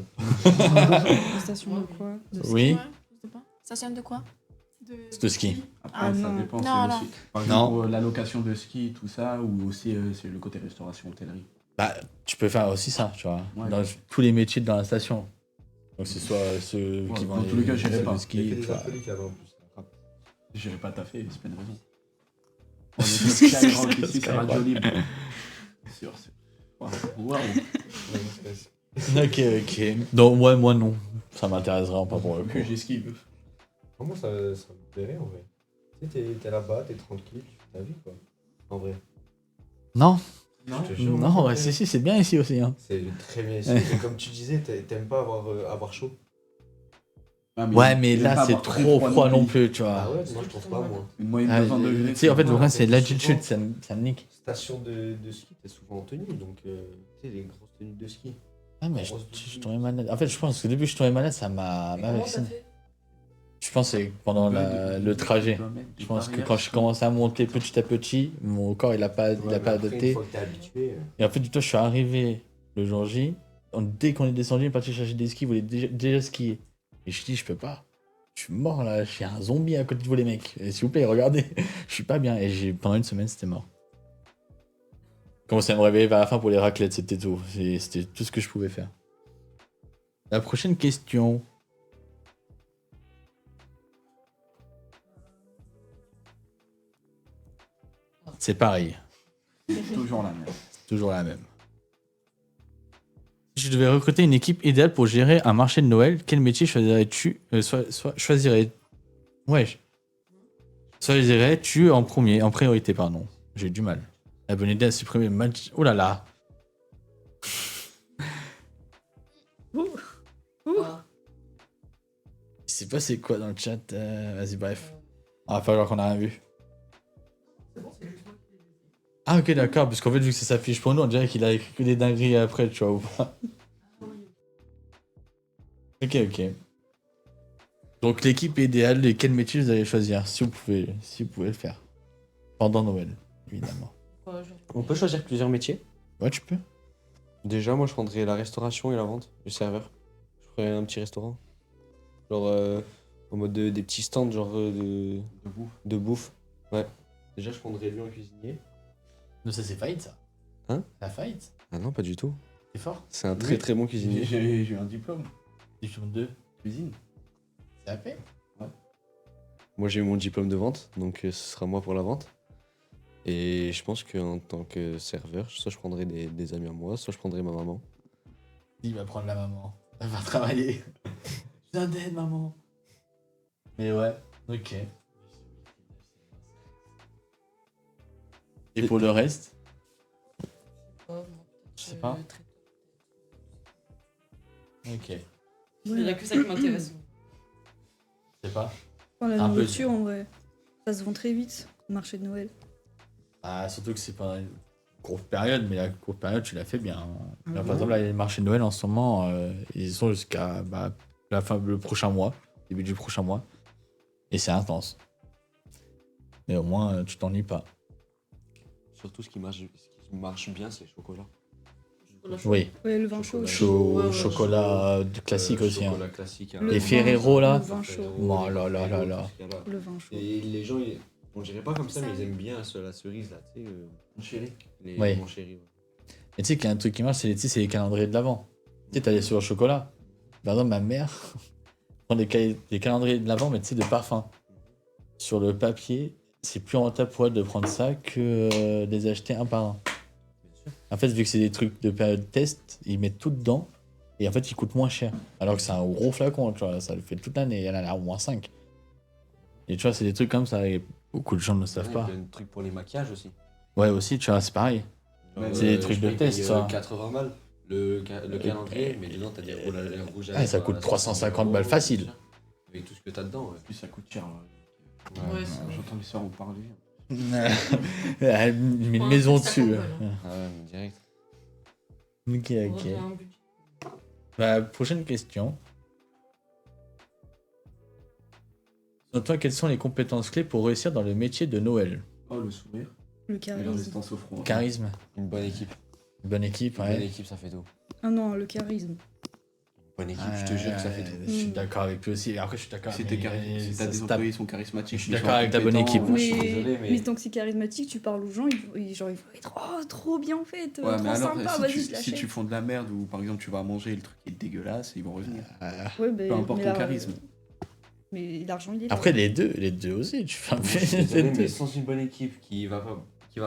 Station de quoi? De ski. Oui. Ouais, je sais pas. Station de quoi? C'est de ski. Après, Ah, ça non. dépend, Non, c'est non. aussi... Par Non. exemple, la location de ski, tout ça, ou aussi c'est le côté restauration, hôtellerie. Bah, tu peux faire aussi ça, tu vois. Ouais. Dans tous les métiers dans la station. Donc, c'est soit ceux Ouais, qui vont dans tous les cas, j'irai pas. le ski, tu vois. J'irai pas taffer, c'est pas une raison. On est sur Skyrock ici, c'est Radio Libre. C'est sûr, c'est... Waouh. Ok, ok. Donc, ouais, moi non. Ça m'intéresse vraiment pas pour le coup. Que j'esquive. Moi ça me plairait en vrai. Tu sais, t'es là-bas, t'es tranquille, tu fais ta vie quoi. En vrai. Non, Je te jure, non, moi, ouais, si, c'est bien ici aussi. Hein. C'est très bien ici. Et comme tu disais, t'aimes pas avoir chaud. Ah, Ouais, mais j'aime là, pas c'est avoir très trop froid non plus. plus, tu vois. Ah ouais, moi je trouve pas moi. Une moyenne Ah, de 20 degrés. tu sais, en fait, le problème, c'est Ouais, l'altitude, souvent. ça me nique. Station de ski, t'es souvent en tenue, donc tu sais, les grosses tenues de ski. Ah, mais je suis tombé malade. En fait, je pense que depuis que je suis tombé malade, ça m'a vacciné. Je pense que c'est pendant le trajet. Je pense que quand je commence à monter petit à petit, mon corps il a pas Après, adapté. une fois que t'es habitué. Et en fait, du tout, je suis arrivé le jour J, Dès qu'on est descendu, on est parti chercher des skis, ils voulaient déjà skier. Et je dis, je peux pas. Je suis mort là, je suis un zombie à côté de vous les mecs. Et s'il vous plaît, regardez, je suis pas bien. Et pendant une semaine, c'était mort. Commençais à me réveiller vers la fin pour les raclettes, c'était tout. C'était tout ce que je pouvais faire. La prochaine question. C'est pareil. Toujours la même. C'est toujours la même. Si je devais recruter une équipe idéale pour gérer un marché de Noël, quel métier choisirais-tu choisirais-tu en priorité, pardon. J'ai eu du mal. La bonne idée à supprimer le match. Oh là là. Je sais pas c'est quoi dans le chat. Vas-y, bref. Ah, va falloir qu'on a rien vu. Ah, ok, d'accord, parce qu'en fait, vu que ça s'affiche pour nous, on dirait qu'il a écrit que des dingueries après, tu vois, ou pas. Ok. Donc, l'équipe idéale, et quel métier vous allez choisir, si vous pouvez le faire. Pendant Noël, évidemment. On peut choisir plusieurs métiers. Ouais, tu peux. Déjà, moi, je prendrais la restauration et la vente, le serveur. Je ferais un petit restaurant. Genre, en mode des petits stands, genre de bouffe. Ouais. Déjà, je prendrais lui en cuisinier. Non, ça, c'est Fight, ça. Hein? La Fight. Ah non, pas du tout. T'es fort. C'est un très très bon cuisinier. J'ai eu un diplôme. Diplôme 2. Cuisine. C'est la paix. Moi, j'ai eu mon diplôme de vente, donc ce sera moi pour la vente. Et je pense qu'en tant que serveur, soit je prendrai des amis à moi, soit je prendrai ma maman. Il va prendre la maman. Elle va travailler. Je viens d'aide, maman. Mais ouais, ok. Et pour le reste? Je sais pas. Ok. Il n'y a que ça qui m'intéresse. Je sais pas. Enfin, la Un peu nourriture, en vrai, ça se vend très vite au marché de Noël. Ah, surtout que c'est pas une courte période, mais la courte période, tu l'as fait bien. Là, Ah par exemple, là, les marchés de Noël en ce moment, ils sont jusqu'à la fin, le prochain mois, début du prochain mois. Et c'est intense. Mais au moins, tu t'ennuies pas. Surtout, ce qui marche bien, c'est les chocolats. Oui. Ouais, le vin chaud. Chocolat classique aussi. Hein. Chocolat classique. Le Les vin- Ferrero là. Le vin chaud. Oh là là là là. Le vin chaud. Et les gens, on dirait pas comme ça, mais ils aiment bien la cerise là, tu sais. Mon chéri. Ouais. Mon chéri. Ouais. Mais tu sais qu'il y a un truc qui marche, c'est les calendriers de l'Avent. Tu sais, t'as les sur le chocolat. Par exemple, ma mère prend des calendriers de l'Avent, mais tu sais, de parfum. Sur le papier, c'est plus rentable pour elle de prendre ça que de les acheter un par un. En fait, vu que c'est des trucs de période test, ils mettent tout dedans et en fait, ils coûtent moins cher. Alors que c'est un gros flacon, tu vois, ça le fait toute l'année, elle en a au moins 5. Et tu vois, c'est des trucs comme ça et beaucoup de gens ne le savent pas. Il y a un truc pour les maquillages aussi. Ouais, aussi, tu vois, c'est pareil. C'est des trucs de test, ça. 80 balles le calendrier, mais dedans t'as des rouges à lèvres. Ouais, ça coûte 350 balles facile. Avec tout ce que t'as dedans, ouais. Puis ça coûte cher. Ouais, J'entends les soirs vous parler. Elle met une maison dessus. Ah ouais, mais direct. Ok. Bah, prochaine question. Selon toi, quelles sont les compétences clés pour réussir dans le métier de Noël? Oh, le sourire. Le Et la charisme. résistance au froid. Charisme. Une bonne équipe. Une bonne équipe, Une bonne ouais. équipe, ça fait tout. Ah non, le charisme. Une bonne équipe, je te jure que ça fait tout. Je suis d'accord avec lui aussi. Et après, je suis d'accord. Si mais t'as des employés qui sont charismatiques, Je suis d'accord avec ta bonne équipe. je suis Mais, désolé, mais- mais tant que c'est charismatique, tu parles aux gens, ils vont être trop bien fait, Ouais, mais trop alors, sympa, si vas-y, tu, je si l'achète. tu font de la merde ou par exemple tu vas manger et le truc est dégueulasse, ils vont revenir. Ouais, mais, Peu importe mais ton là, charisme. Mais l'argent, il est là. Après, les deux aussi. Tu fais un Moi, je suis peu. désolé, mais sans une bonne équipe qui va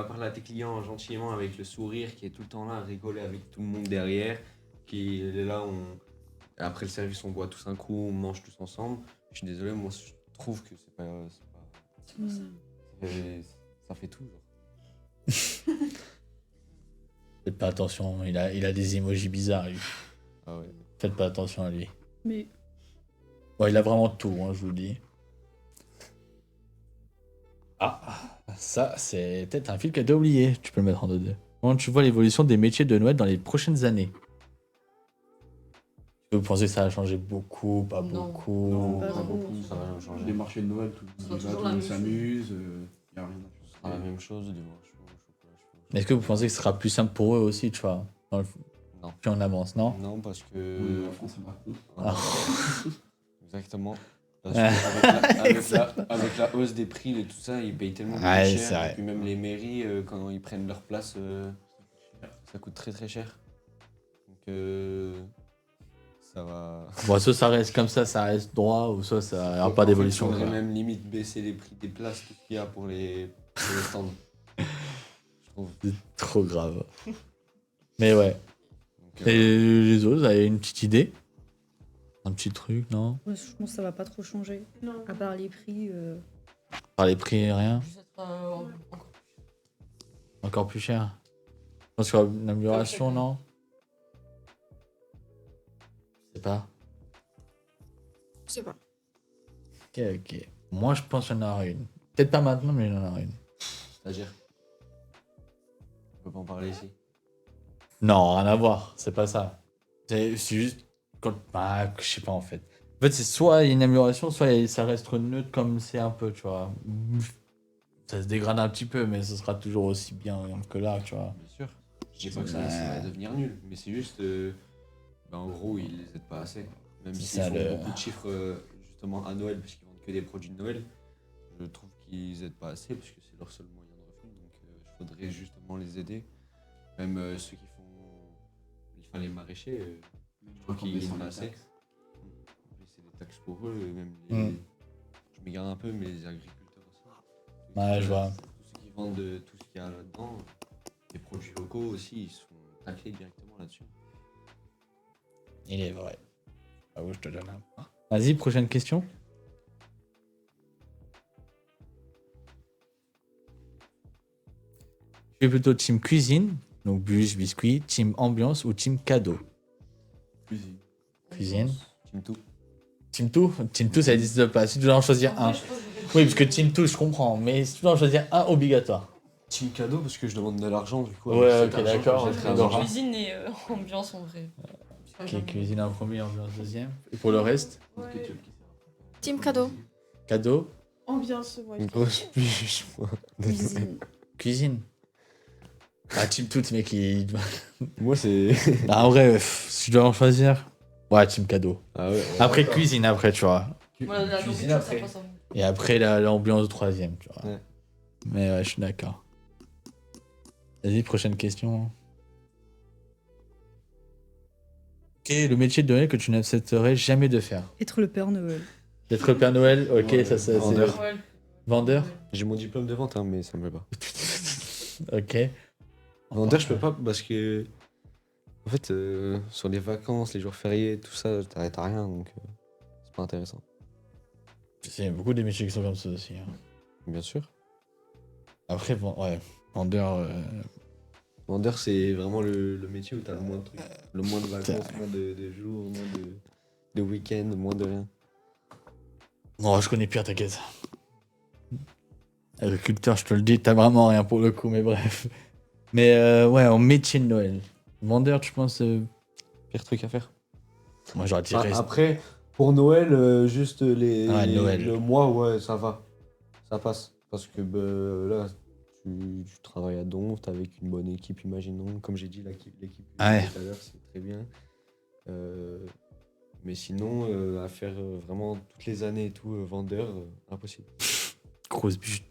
parler à tes clients gentiment avec le sourire, qui est tout le temps là à rigoler avec tout le monde derrière, qui est là, après le service on boit tous un coup, on mange tous ensemble. Je suis désolé, moi je trouve que c'est pas... Ça fait tout. Genre. Faites pas attention, il a des emojis bizarres, lui. Ah ouais. Faites pas attention à lui. Mais Bon, il a vraiment tout, hein, je vous le dis. Ah, ça, c'est peut-être un fil que t'as oublié. Tu peux le mettre en 2-2. Comment tu vois l'évolution des métiers de Noël dans les prochaines années? Vous pensez que ça a changé beaucoup, pas Non. beaucoup? Non, pas pas trop. beaucoup. Ça va jamais changer. Les marchés de Noël, tout sera le toujours la monde même s'amuse, y a rien à Ce sera la même chose, du moins, chocolat. Est-ce que vous pensez que ce sera plus simple pour eux aussi, tu vois? Non. Je suis en avance, non? Non, parce Oui, que. la France, c'est partout. Ah. Exactement. Parce Ouais. avec la hausse des prix et tout ça, ils payent tellement Ouais, plus c'est cher. vrai. Et puis même les mairies, quand ils prennent leur place, ça coûte très très cher. Donc ça va. Bon, soit ça reste comme ça reste droit, ou soit ça n'aura pas d'évolution. Il faudrait quoi. même limite baisser les prix des places, tout ce qu'il y a pour les stands. Je trouve. C'est trop grave. Mais ouais. Donc, Et les autres, vous avez une petite idée? Un petit truc, non? Ouais, je pense que ça va pas trop changer. Non. À part les prix. Par les prix, rien? Juste encore Encore plus cher? Je pense qu'il y aura une amélioration, non? Je sais pas. Je sais pas. Ok, ok. Moi, je pense qu'il y en aura une. Peut-être pas maintenant, mais il y en aura une. c'est-à-dire. On peut pas en parler ici. Non, rien à voir. C'est pas ça. C'est juste. Bah, je sais pas en fait. En fait, c'est soit il y a une amélioration, soit ça reste neutre comme c'est un peu, tu vois. Ça se dégrade un petit peu, mais ce sera toujours aussi bien que là, tu vois. Bien sûr. Je dis pas que ça va devenir nul, mais c'est juste. En gros, ils les aident pas assez. Même C'est s'ils ça, font beaucoup de chiffres justement à Noël, parce qu'ils vendent que des produits de Noël, je trouve qu'ils aident pas assez, parce que c'est leur seul moyen de revenu. Donc il faudrait justement les aider. Même ceux qui font. Enfin, les maraîchers, je trouve qu'ils gagnent pas assez. C'est des taxes pour eux, même les. Je m'égare un peu, mais les agriculteurs aussi. Ouais, je vois. Tous ceux qui vendent tout ce qu'il y a là-dedans, les produits locaux aussi, ils sont taxés directement là-dessus. Il est vrai. Ah oui, je te donne un point. Vas-y, prochaine question. Tu es plutôt team cuisine, donc bûche, biscuit, team ambiance ou team cadeau? Cuisine. Cuisine. Team tout. Team tout? Team tout, ça n'existe pas. Si tu dois en choisir un. Oui, parce que team tout, je comprends. Mais si tu dois en choisir un, obligatoire. Team cadeau, parce que je demande de l'argent du coup. Ouais, avec ok, cet argent, d'accord. j'achèterai un D'accord. argent. cuisine et ambiance en vrai. Ok, cuisine en premier, ambiance deuxième. Et pour le reste? Team cadeau. Cadeau? Ambiance, moi. Une grosse bûche, moi. Cuisine. Cuisine. Ah, team tout, mec, Moi, c'est. Ah, en vrai, si tu dois en choisir. Ouais, team cadeau. Ah ouais. Après, cuisine, après, tu vois. Voilà, la Cuisine nourriture, ça après. passe en- Et après, l'ambiance au troisième, tu vois. Ouais. Mais ouais, je suis d'accord. Vas-y, prochaine question. Quel est le métier de Noël que tu n'accepterais jamais de faire? Être le Père Noël. D'être Père Noël? Ok, Ouais, ça c'est... vendeur. Ouais. Vendeur? J'ai mon diplôme de vente, hein, mais ça me plaît pas. Ok. Vendeur, je peux pas parce que. En fait, sur les vacances, les jours fériés, tout ça, t'as rien, donc c'est pas intéressant. Il y a beaucoup de métiers qui sont comme ça aussi. Hein. Bien sûr. Après, ouais, vendeur... Vendeur, c'est vraiment le métier où t'as le moins de trucs. Le moins de vacances, moins de jours, moins de week-ends, moins de rien. Non, je connais pire, t'inquiète. Agriculteur, je te le dis, t'as vraiment rien pour le coup, mais bref. Mais ouais, en métier de Noël. Vendeur, tu penses... Pire truc à faire. Moi, j'aurais tiré... Après, pour Noël, juste Noël. le mois, ouais, ça va. Ça passe. Parce que là, tu travailles à Donf, t'es avec une bonne équipe, imaginons. Comme j'ai dit, l'équipe Ouais. tout à l'heure, c'est très bien. Mais sinon, à faire vraiment toutes les années et tout, vendeur, impossible. Grosse bûche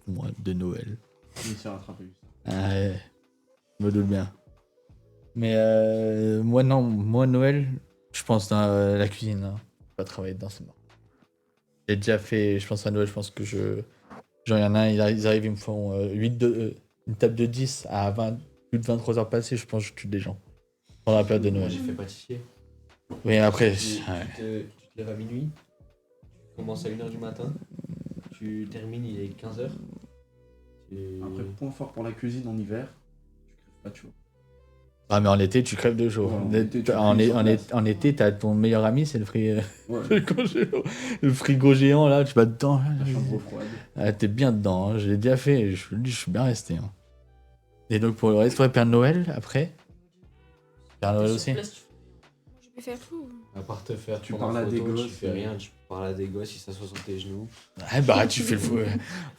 de Noël. Je me suis rattrapé juste. Ah ouais, je me doute bien. Mais moi, non, moi, Noël, je pense dans la cuisine. Hein. Je vais pas travailler dedans, c'est mort. J'ai déjà fait, je pense à Noël, je pense que je. Genre, il y en a un, ils arrivent, ils me font une table de 10 à plus de 23 heures passées, je pense que je tue des gens. Pendant la période de Moi, Noël. j'ai fait pâtissier. Oui, après. Tu Ouais. tu te lèves à minuit, tu commences à 1h du matin, tu termines, il est 15h. Après, point fort pour la cuisine en hiver, tu crèves pas de chaud. Ah, mais en été, tu crèves de chaud. Ouais, en été, tu En, cuis en, sur en, place. en été, t'as ton meilleur ami, c'est le frigo. Ouais, Le frigo géant, là, tu vas dedans. la chambre froide. Ah, t'es bien dedans, hein. Je l'ai déjà fait, je le dis, je suis bien resté. Hein. Et donc pour le reste, ouais, Père Noël après? Père Noël aussi? Je peux faire tout. À part te faire Tu prendre parles en à des photo, gosses, tu fais rien, tu parles à des gosses, ils s'assoient sur tes genoux. Ah bah tu fais le fou.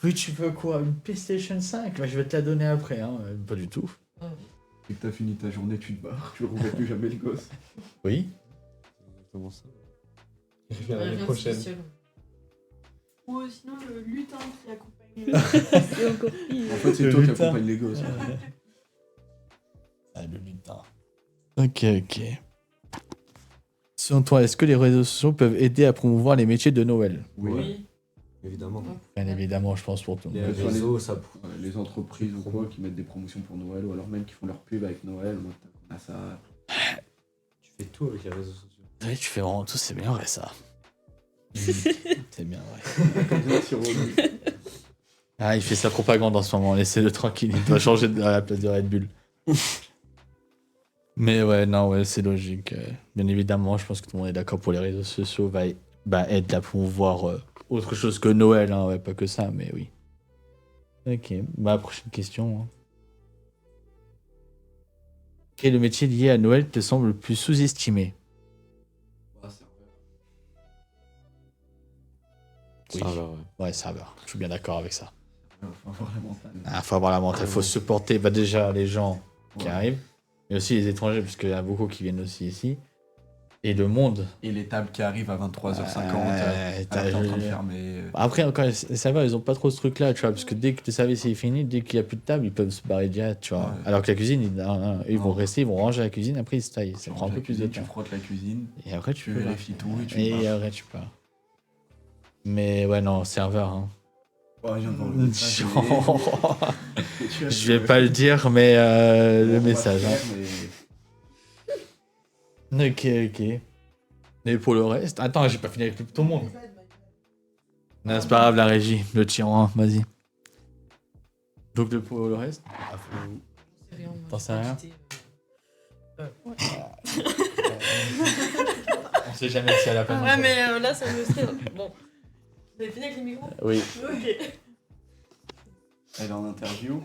Oui, tu veux quoi? Une PlayStation 5? Bah, je vais te la donner après, hein. Pas du tout. Et que t'as fini ta journée, tu te barres, tu ne revois plus jamais le gosse. Oui. Comment ça? L'année prochaine. Ou sinon le lutin qui accompagne. C'est encore pire. En fait, c'est Le toi qui lutin. accompagne les gosses. Ah, le lutin. Ok. Selon toi, est-ce que les réseaux sociaux peuvent aider à promouvoir les métiers de Noël? Oui. Évidemment. Bien évidemment, je pense pour tout le Les monde. réseaux, ça. Ouais, les entreprises ou quoi qui mettent des promotions pour Noël ou alors même qui font leur pub avec Noël. Moi, on a ça. Tu fais tout avec les réseaux sociaux. Oui, tu fais vraiment tout, c'est bien vrai ça. C'est bien vrai. Merci Romy. Ah, il fait sa propagande en ce moment, laissez-le tranquille, il doit changer à la place de Red Bull. Mais ouais, non, ouais, c'est logique. Bien évidemment, je pense que tout le monde est d'accord pour les réseaux sociaux, aide à promouvoir autre chose que Noël, hein, ouais, pas que ça, mais oui. Ok, prochaine question. Hein. Quel est le métier lié à Noël te semble le plus sous-estimé? Oui. Serveur, ouais. Ouais, serveur, je suis bien d'accord avec ça. Faut avoir la mentale. Ah, faut avoir la mentale, faut supporter déjà les gens qui Ouais. arrivent, mais aussi les étrangers, parce qu'il y a beaucoup qui viennent aussi ici. Et le monde. Et les tables qui arrivent à 23h50, t'as- t'es en train de fermer. Après, encore, les serveurs, ils ont pas trop ce truc-là, tu vois, parce que dès que le service est fini, dès qu'il y a plus de table, ils peuvent se barrer direct, tu vois. Ouais. Alors que la cuisine, ils vont Non. rester, ils vont ranger la cuisine, après ils se taillent. Ça Tu prend un ranges peu la plus de cuisine, temps. tu frottes la cuisine, Et après, tu peux vérifies tout et tu Et pars. après, tu pars. Mais ouais, non, serveur, hein. Oh, je viens de voir le message, mais- Je vais pas le dire, mais le On va message. faire, Hein. mais- Ok. Et pour le reste. Attends, j'ai pas fini avec tout le monde. Non, c'est pas grave, la régie, le tyran, hein, vas-y. Donc, pour le reste. T'en sais rien? On sait jamais si elle a pas. Ouais, mais là, ça me stresse. Bon. Vous avez fini avec les micros? Oui. Ok. Elle est en interview.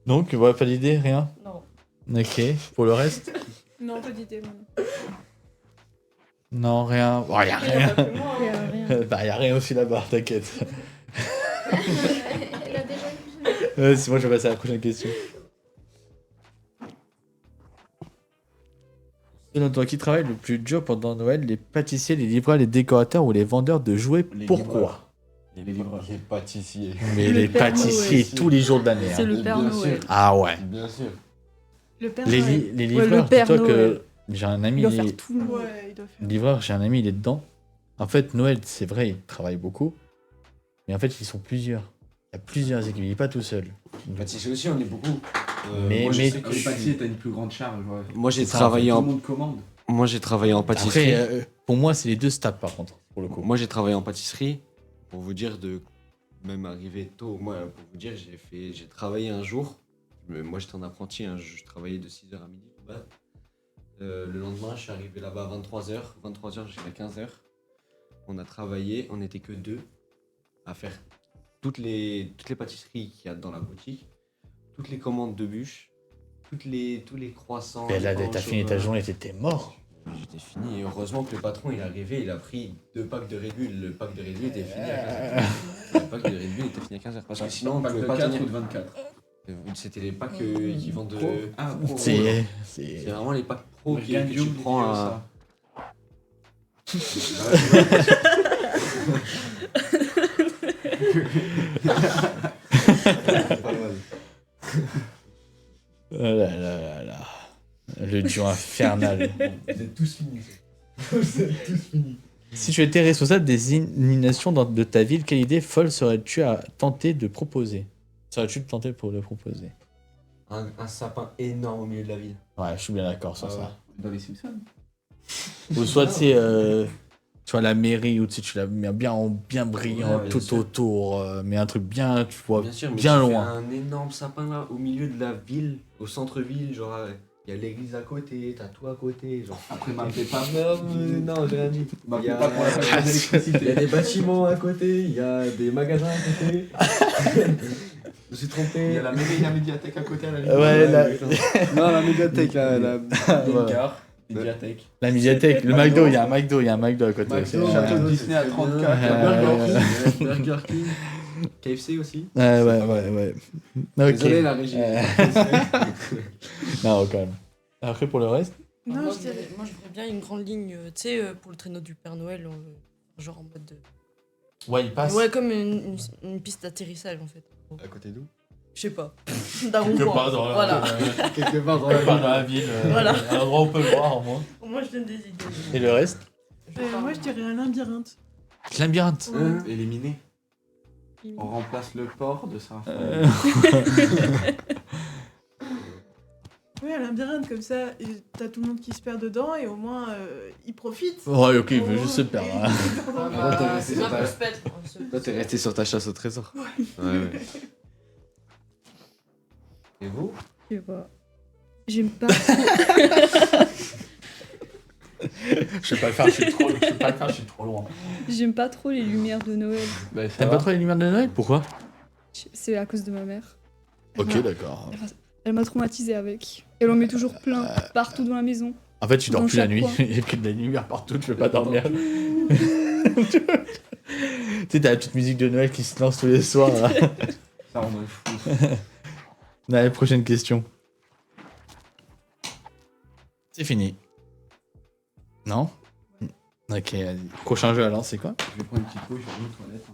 Donc, voilà, pas d'idée, rien? Non. Ok. Pour le reste? Non, pas d'idée. Non. Non, rien. Oh, y a Il y a rien. pas que moi, hein. Bah, y a rien aussi là-bas, t'inquiète. Elle a déjà eu. Si moi je vais passer à la prochaine question. Selon toi, qui travaille le plus dur pendant Noël, les pâtissiers, les livreurs, les décorateurs ou les vendeurs de jouets? Les Pourquoi? livreurs. Les livreurs. Les pâtissiers. Mais Le les Père pâtissiers Noël. tous les jours de l'année. C'est Hein. le Père Bien Noël. sûr. Ah ouais. Bien sûr. Le Père Les, Noël. les Ouais, livreurs, le Père dis-toi que Noël. j'ai un ami, Il doit il est- faire tout le monde. Ouais, il doit faire. livreur, j'ai un ami, il est dedans. En fait, Noël, c'est vrai, il travaille beaucoup. Mais en fait, ils sont plusieurs. Il y a plusieurs équipes, il n'est pas tout seul. Pâtissier aussi, on est beaucoup. Mais- moi, je mais- sais que Les je suis- pâtissiers, t'as une plus grande charge. Ouais. Moi, j'ai C'est ça, travaillé Tout en. le monde commande. Moi, j'ai travaillé en pâtisserie. Après, pour moi, c'est les deux stats par contre, pour le coup. Moi, j'ai travaillé en pâtisserie. Pour vous dire, de même arrivé tôt, moi, pour vous dire, j'ai travaillé un jour. Moi, j'étais en apprenti, hein, je travaillais de 6h à midi. de base. Le lendemain, je suis arrivé là-bas à 23h. 23h jusqu'à 15h. On a travaillé, on n'était que deux à faire toutes les pâtisseries qu'il y a dans la boutique, toutes les commandes de bûches, tous les croissants. Mais là, les pains au t'as fini ta chocolat. journée, t'étais mort. J'étais fini et heureusement que le patron il est arrivé, il a pris 2 packs de Red Bull. Le pack de Red Bull était fini à 15h. Le pack de Red Bull était fini à 15h. Parce que sinon on Pack pouvait de pas 4 tenir. ou de 24. C'était les packs qui vendent de. Pro. Ah, pro. C'est. C'est vraiment les packs pro Moi, je que gagne tu prends à. Oh là là là là. Le duo infernal. Vous êtes tous finis. Vous êtes tous finis. Si tu étais responsable des inondations de ta ville, quelle idée folle serais-tu à tenter de proposer? Serais-tu tenté pour le proposer? Un sapin énorme au milieu de la ville. Ouais, je suis bien d'accord sur Ah ouais. ça. Dans les Simpsons. Ou soit, tu sais, tu vois, la mairie, où tu sais, tu la mets bien brillant Ouais, bien tout sûr. autour, mais un truc bien, tu vois, Bien sûr, mais bien tu fais loin. un énorme sapin là au milieu de la ville, au centre-ville, genre il y a l'église à côté, t'as tout à côté, genre. Après, m'appelez pas. Non, j'ai rien dit. M'appelez Il y a- pas pour la facture Il y a d'électricité. des bâtiments à côté, il y a des magasins à côté. Je me suis Il trompé. y a la mairie et la médiathèque à côté à la limite. Ouais, la, Non, la médiathèque là. Il y a une gare, une médiathèque. la médiathèque, le McDo, il y a un McDo à côté. McDo, aussi. Château Disney à 34. Euh, Burger King. KFC aussi. Ouais. Ok. Désolé, la régie. Non, quand même. Après, pour le reste. Non, moi, je dirais. moi, je ferais bien une grande ligne, tu sais, pour le traîneau du Père Noël, genre en mode de... Ouais, il passe. Ouais, comme une piste d'atterrissage, en fait. À côté d'où? Je sais pas. D'un Quelque rond-point. part dans la, Voilà. Quelque part dans quelque part dans la ville. Voilà. Un endroit où on peut le voir, au moins. Moi, je donne des idées. Et le reste? Moi, je dirais un labyrinthe. Labyrinthe. Éliminé. On remplace le port de ça. Oui, un labyrinthe comme ça, et t'as tout le monde qui se perd dedans et au moins ils profitent. Ouais, ok, il Au veut moins, juste se perdre. et- hein. Toi, t'es resté C'est sur un ta- peu spectre. Toi, t'es resté sur ta chasse au trésor. Ouais. Et vous? Je sais pas. J'aime pas. Je vais pas le faire, je suis trop loin. J'aime pas trop les lumières de Noël. T'aimes pas trop les lumières de Noël? Pourquoi? C'est à cause de ma mère. Ok, d'accord. Elle m'a traumatisée avec. Elle en met toujours plein, partout dans la maison. En fait, tu dors Dans plus la chaque nuit. coin. Il y a que de la lumière partout, tu peux pas dormir. Tu sais, t'as la petite musique de Noël qui se lance tous les soirs. Là. Ça rend fou. Allez, prochaine question. C'est fini. Non? Ok, vas-y. Prochain jeu alors, c'est quoi? Je vais prendre une petite couche, je vais aux toilettes.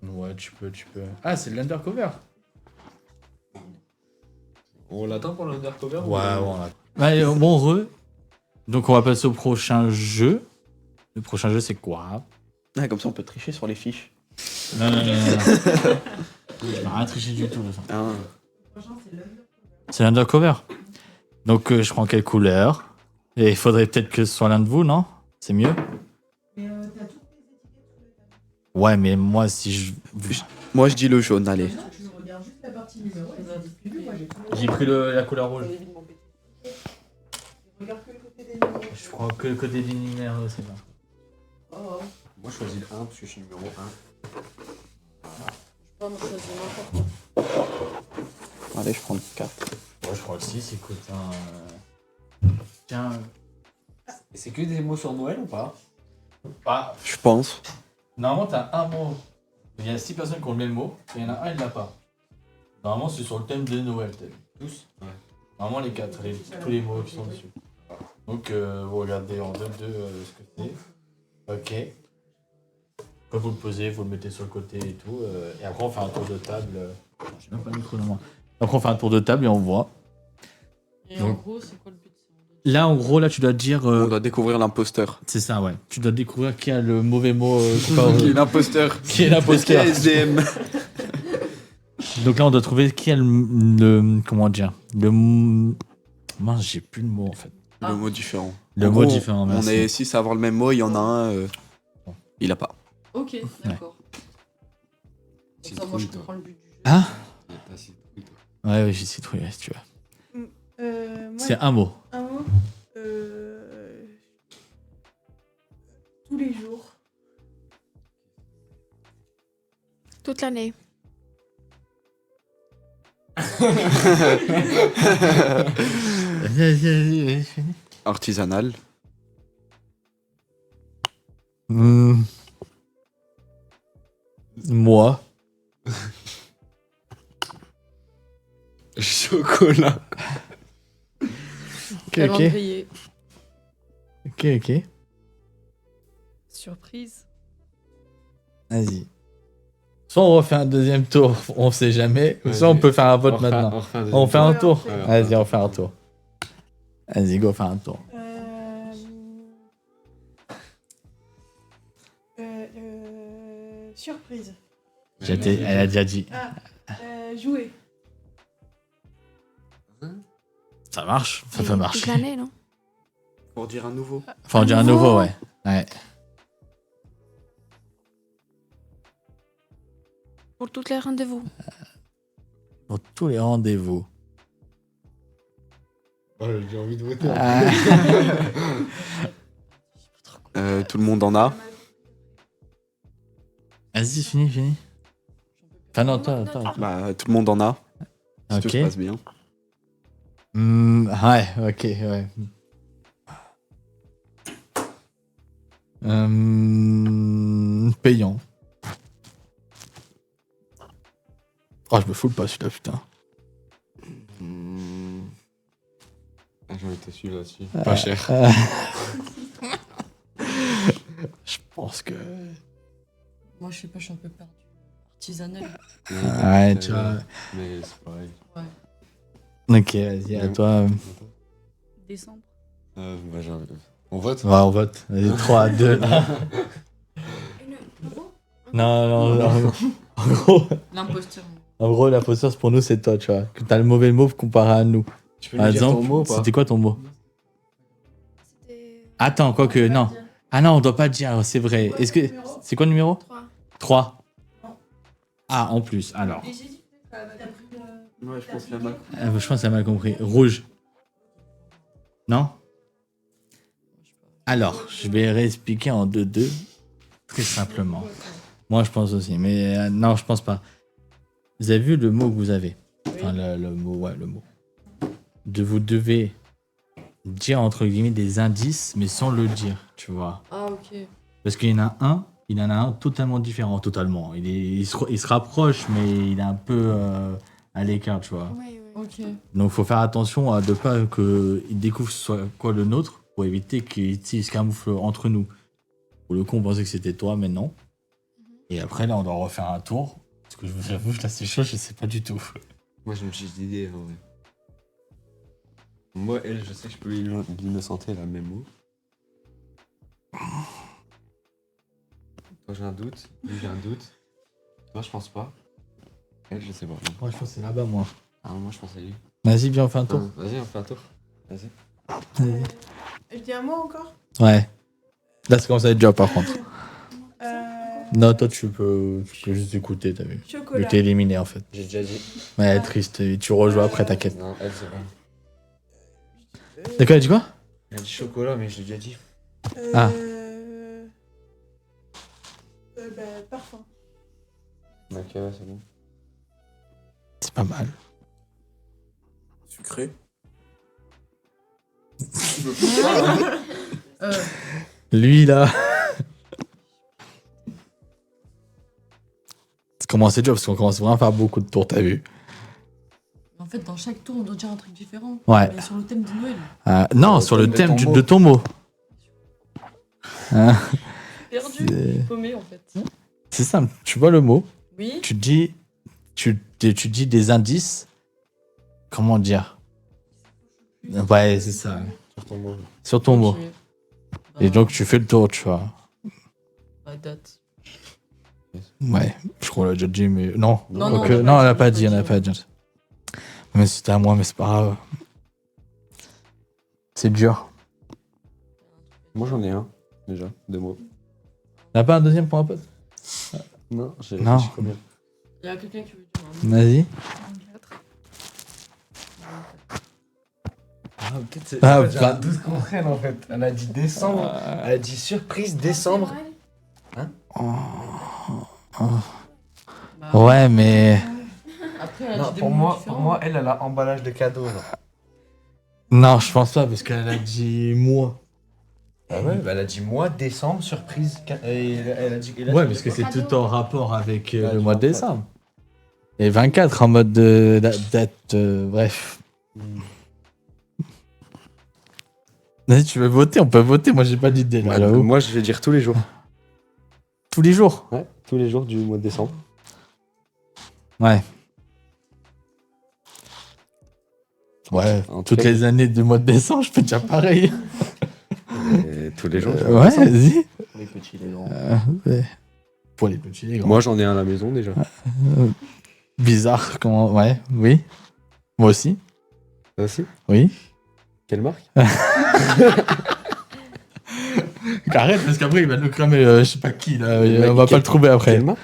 Ouais, tu peux. Ah, c'est l'undercover. On l'attend pour l'undercover? Ouais, on l'a. Allez, bon, donc, on va passer au prochain jeu. Le prochain jeu, c'est quoi? Ah, comme ça, on peut tricher sur les fiches. Non. Je n'ai rien triché du tout. Ça. Ah. C'est l'undercover. Donc, je prends quelle couleur? Et il faudrait peut-être que ce soit l'un de vous, non? C'est mieux? Ouais, mais moi, si je. Moi, je dis le jaune, allez. J'ai pris la couleur rouge. Je prends que le côté des numéros, c'est bien. Moi, je choisis le 1 parce que je suis numéro 1. Moi, je choisis n'importe quoi. Allez, je prends le 4. Ouais, je prends le 6, écoute. Tiens. Et c'est que des mots sur Noël ou pas? Ah, Je pense. normalement, t'as un mot. Il y a 6 personnes qui ont le même mot, et il y en a un, il l'a pas. Normalement, c'est sur le thème de Noël, t'as vu? Tous? Ouais. Normalement, les 4, tous les mots qui sont dessus. Donc, vous regardez en 2-2 ce que c'est. Ok. Après, vous le posez, vous le mettez sur le côté et tout. Et après, on fait un tour de table. J'ai même pas le micro dans moi. Après, on fait un tour de table et on voit. Et en Donc- gros, c'est quoi le but? Là, en gros, là, tu dois dire. On doit découvrir l'imposteur. C'est ça, ouais. Tu dois découvrir qui a le mauvais mot. Qui est l'imposteur? Qui est l'imposteur. Qui est SDM? Donc là, on doit trouver qui a comment dire? Mince, j'ai plus le mot en fait. Le mot différent. Le En mot gros, différent, On merci. est 6 à avoir le même mot, il y en a un, il a pas. Ok, d'accord. C'est Comme ça, moi, je trop, toi. comprends le but du jeu. Hein? T'as citrouille, toi. Ouais, j'ai citrouille, si tu veux. Moi, C'est un mot. un mot. Tous les jours. Toute l'année. Artisanal. Moi. Chocolat. Ok, ok. Calendrier. Ok. Surprise. Vas-y. Soit on refait un deuxième tour, on sait jamais, ou soit on peut faire un vote maintenant. On fait un Ouais, tour. on fait. Vas-y, on fait un tour. Vas-y, go, fais un tour. Surprise. Elle a déjà dit. Jouer. Ça marche, ça peut Toute marcher. l'année, non? Pour dire un nouveau. Faut en dire un nouveau, ouais. Ouais. Pour tous les rendez-vous. Pour tous les rendez-vous. Oh, j'ai envie de voter. Tout le monde en a. Vas-y, fini. Enfin, non, attends. Bah, tout le monde en a. Si tout Ok. se passe bien. Ouais, ok, ouais. Payant. Oh, je me fous pas celui-là, putain. Ah, j'en étais celui-là aussi. Ah. Pas cher. Je pense que. Moi, je sais pas, je suis un peu perdu. Artisanal. Ouais, tu vois. Mais c'est pareil. Ok, vas-y, à toi. Décembre. Bah, on vote. Ouais, on vote. Vas-y, 3 à 2. Non. L'imposteur. En gros, l'imposteur, pour nous, c'est toi, tu vois. Que t'as le mauvais mot comparé à nous. Tu peux Par lui dire ton exemple, mot ou pas? c'était quoi ton mot? C'était. Attends, quoique, non. Ah non, on doit pas le dire, c'est vrai. Est-ce que. C'est quoi le numéro? 3. Ah, en plus, alors. Ouais, je pense qu'il y a mal. Je pense que ça m'a compris. Rouge. Non? Alors, je vais réexpliquer en 2-2. Très simplement. Moi, je pense aussi. Mais non, je pense pas. Vous avez vu le mot que vous avez? Enfin, le mot, ouais, le mot. Vous devez dire, entre guillemets, des indices, mais sans le dire, tu vois. Ah, ok. Parce qu'il y en a un, il en a un totalement différent, totalement. Il se rapproche, mais il est un peu à l'écart, tu vois. Ouais. Ok. Donc, faut faire attention à ne pas qu'il découvre ce soit quoi le nôtre, pour éviter qu'il se camoufle entre nous. Pour le coup, on pensait que c'était toi, mais non. Et après, là, on doit refaire un tour. Parce que j'avoue, là, c'est chaud, je sais pas du tout. Moi, j'ai une petite idée, en vrai. Moi, elle, je sais que je peux l'innocenter, elle a le même mot. Toi, j'ai un doute. Lui, j'ai un doute. Toi, je pense pas. Elle, je sais pas. Moi, je pense que c'est là-bas, moi. Ah, moi, je pense à lui. Vas-y, viens, on fait un tour. Vas-y, on fait un tour. Vas-y. Je dis un mot encore. Ouais. Là, ça commence à être dur, par contre. Euh, Non, toi, tu peux juste écouter, t'as vu. Vu Chocolat. que t'es éliminé, en fait. J'ai déjà dit. Ouais, triste. Et tu rejoins après, t'inquiète. Non, elle, c'est pas. D'accord, elle dit quoi? Elle a dit chocolat, mais je l'ai déjà dit. Ah. Parfum. Ok, ouais, c'est bon. C'est pas mal. Sucré. Lui, là. Ça commence à être dur parce qu'on commence vraiment à faire beaucoup de tours, t'as vu? En fait, dans chaque tour, on doit dire un truc différent. Ouais. Mais sur le thème de Noël. Non, sur le thème de ton mot. Hein, Perdu. C'est- Paumé, en fait. c'est simple. Tu vois le mot, Oui. tu dis des indices. Comment dire? Ouais, c'est ça. Sur ton mot. Sur ton mot. Ok. Et donc, tu fais le tour, tu vois. Bah, date. Ouais, je crois qu'on l'a déjà dit, mais non. Non, Quoique- on l'a non, pas on l'a dit, pas on dit, l'a on l'a pas pas dit. Mais c'était à moi, mais c'est pas grave. C'est dur. Moi, j'en ai un, déjà, 2 mots. T'as pas un deuxième pour un pote? Non, j'ai Non. réfléchi combien? Il y a quelqu'un qui veut dire un mot. Vas-y. Ah, peut-être c'est. Ah, en fait, j'ai bah- un doute contre elle, en fait. Elle a dit décembre. Elle a dit surprise décembre. Bah, Ouais, mais. Après, elle a Non, dit des pour mots moi, différents. pour moi, elle a emballage de cadeaux. Genre. Non, je pense pas, parce qu'elle a dit moi. Ah ouais, bah elle a dit mois, décembre, surprise. Et elle a dit. et là, Ouais, tu parce que fais c'est tout en rapport avec Ouais, le du mois de 24. décembre. Et 24 en mode de date, bref. quoi Vas-y, tu veux voter? On peut voter, moi j'ai pas d'idée là. Ouais, j'avoue. moi, je vais dire tous les jours. Tous les jours? Ouais, tous les jours du mois de décembre. Ouais. Ouais, En tout toutes cas, les années du mois de décembre, je peux dire pareil. Et tous les jours. Ouais, vas-y. Les petits, les grands. Ouais. Pour les petits, les grands. Moi, j'en ai un à la maison déjà. Bizarre, comment. Ouais, oui. Moi aussi. Toi aussi? Oui. Quelle marque? Arrête, parce qu'après, il va nous cramer, je sais pas qui, là. Mais On va pas quel- le trouver après. Quelle marque?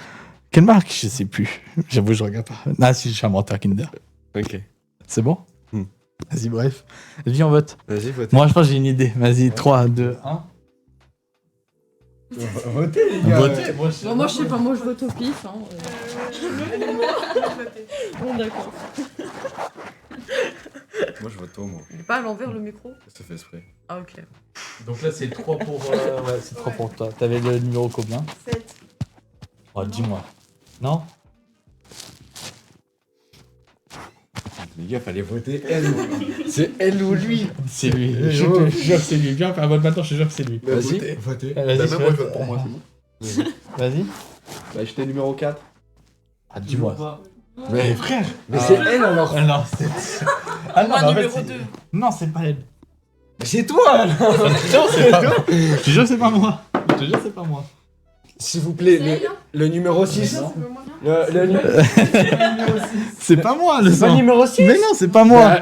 Quelle marque? Je sais plus. J'avoue, je regarde pas. Ah, si, je suis un menteur Kinder. Ok. C'est bon? Hmm. Vas-y, bref. Viens, on vote. Vas-y, votez. Moi, je pense que j'ai une idée. Vas-y, 3, 2, 1. Votez, les Votez. Bon, moi, je sais pas, moi, je vote au pif. Hein. Bon, d'accord. Moi, je vote au moi. Il est pas à l'envers, le micro? Ça fait exprès. Ah, ok. Donc là, c'est 3 pour. Ouais, c'est 3 pour toi. T'avais le numéro combien? 7. Oh, dis-moi. Non? Les gars, fallait voter elle. C'est elle ou lui. C'est lui. Je te jure que c'est lui. Viens, faire un vote maintenant, je te jure que c'est lui. Vas-y, votez. Vas-y, Bah, même moi, je fais- vote pour moi, c'est bon. Vas-y. Bah, j'étais numéro 4. Ah, dis-moi. Pas. Mais frère. Mais c'est elle alors. Ah non, c'est. Ah non, mais en fait, c'est- Non, c'est pas elle. Mais c'est toi là. Non, c'est pas moi. Je te jure, c'est pas moi. Je te jure, c'est pas moi. S'il vous plaît, le numéro 6. Le C'est pas moi, le C'est pas sang. numéro 6. Mais non, c'est pas moi.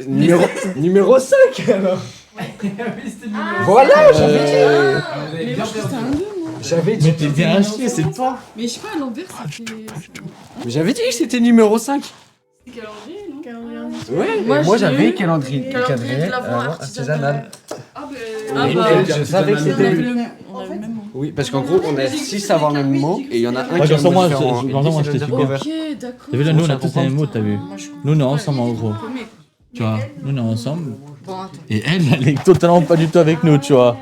Numéro 5 alors. C'était Voilà, j'avais dit. Vous avez Mais bien moi, je perdu. c'était un 2, moi. J'avais dit. Mais t'es bien à chier, c'est toi. Mais je sais pas, à l'envers, c'était. Mais j'avais dit que c'était numéro 5. C'était calendrier, non Ouais, Moi, moi j'ai j'avais eu calendrier de l'avant artisanal. Ah, bah. Oui, je savais que On c'était avait lui. le même. On avait le même mot. Oui, parce qu'en gros, on a 6 à avoir le même mot et il y en a un Ouais, qui a comme ça, moi, différent. je- comme ça, moi, je t'ai super. Ok, d'accord. T'as vu là, nous on a tous les mêmes mots, t'as vu. Moi, je comprends Nous on est pas, ensemble en il est gros. paumé, quoi. Tu vois, nous on est ensemble. Bon, attends. Et elle est totalement pas du tout avec nous, tu vois.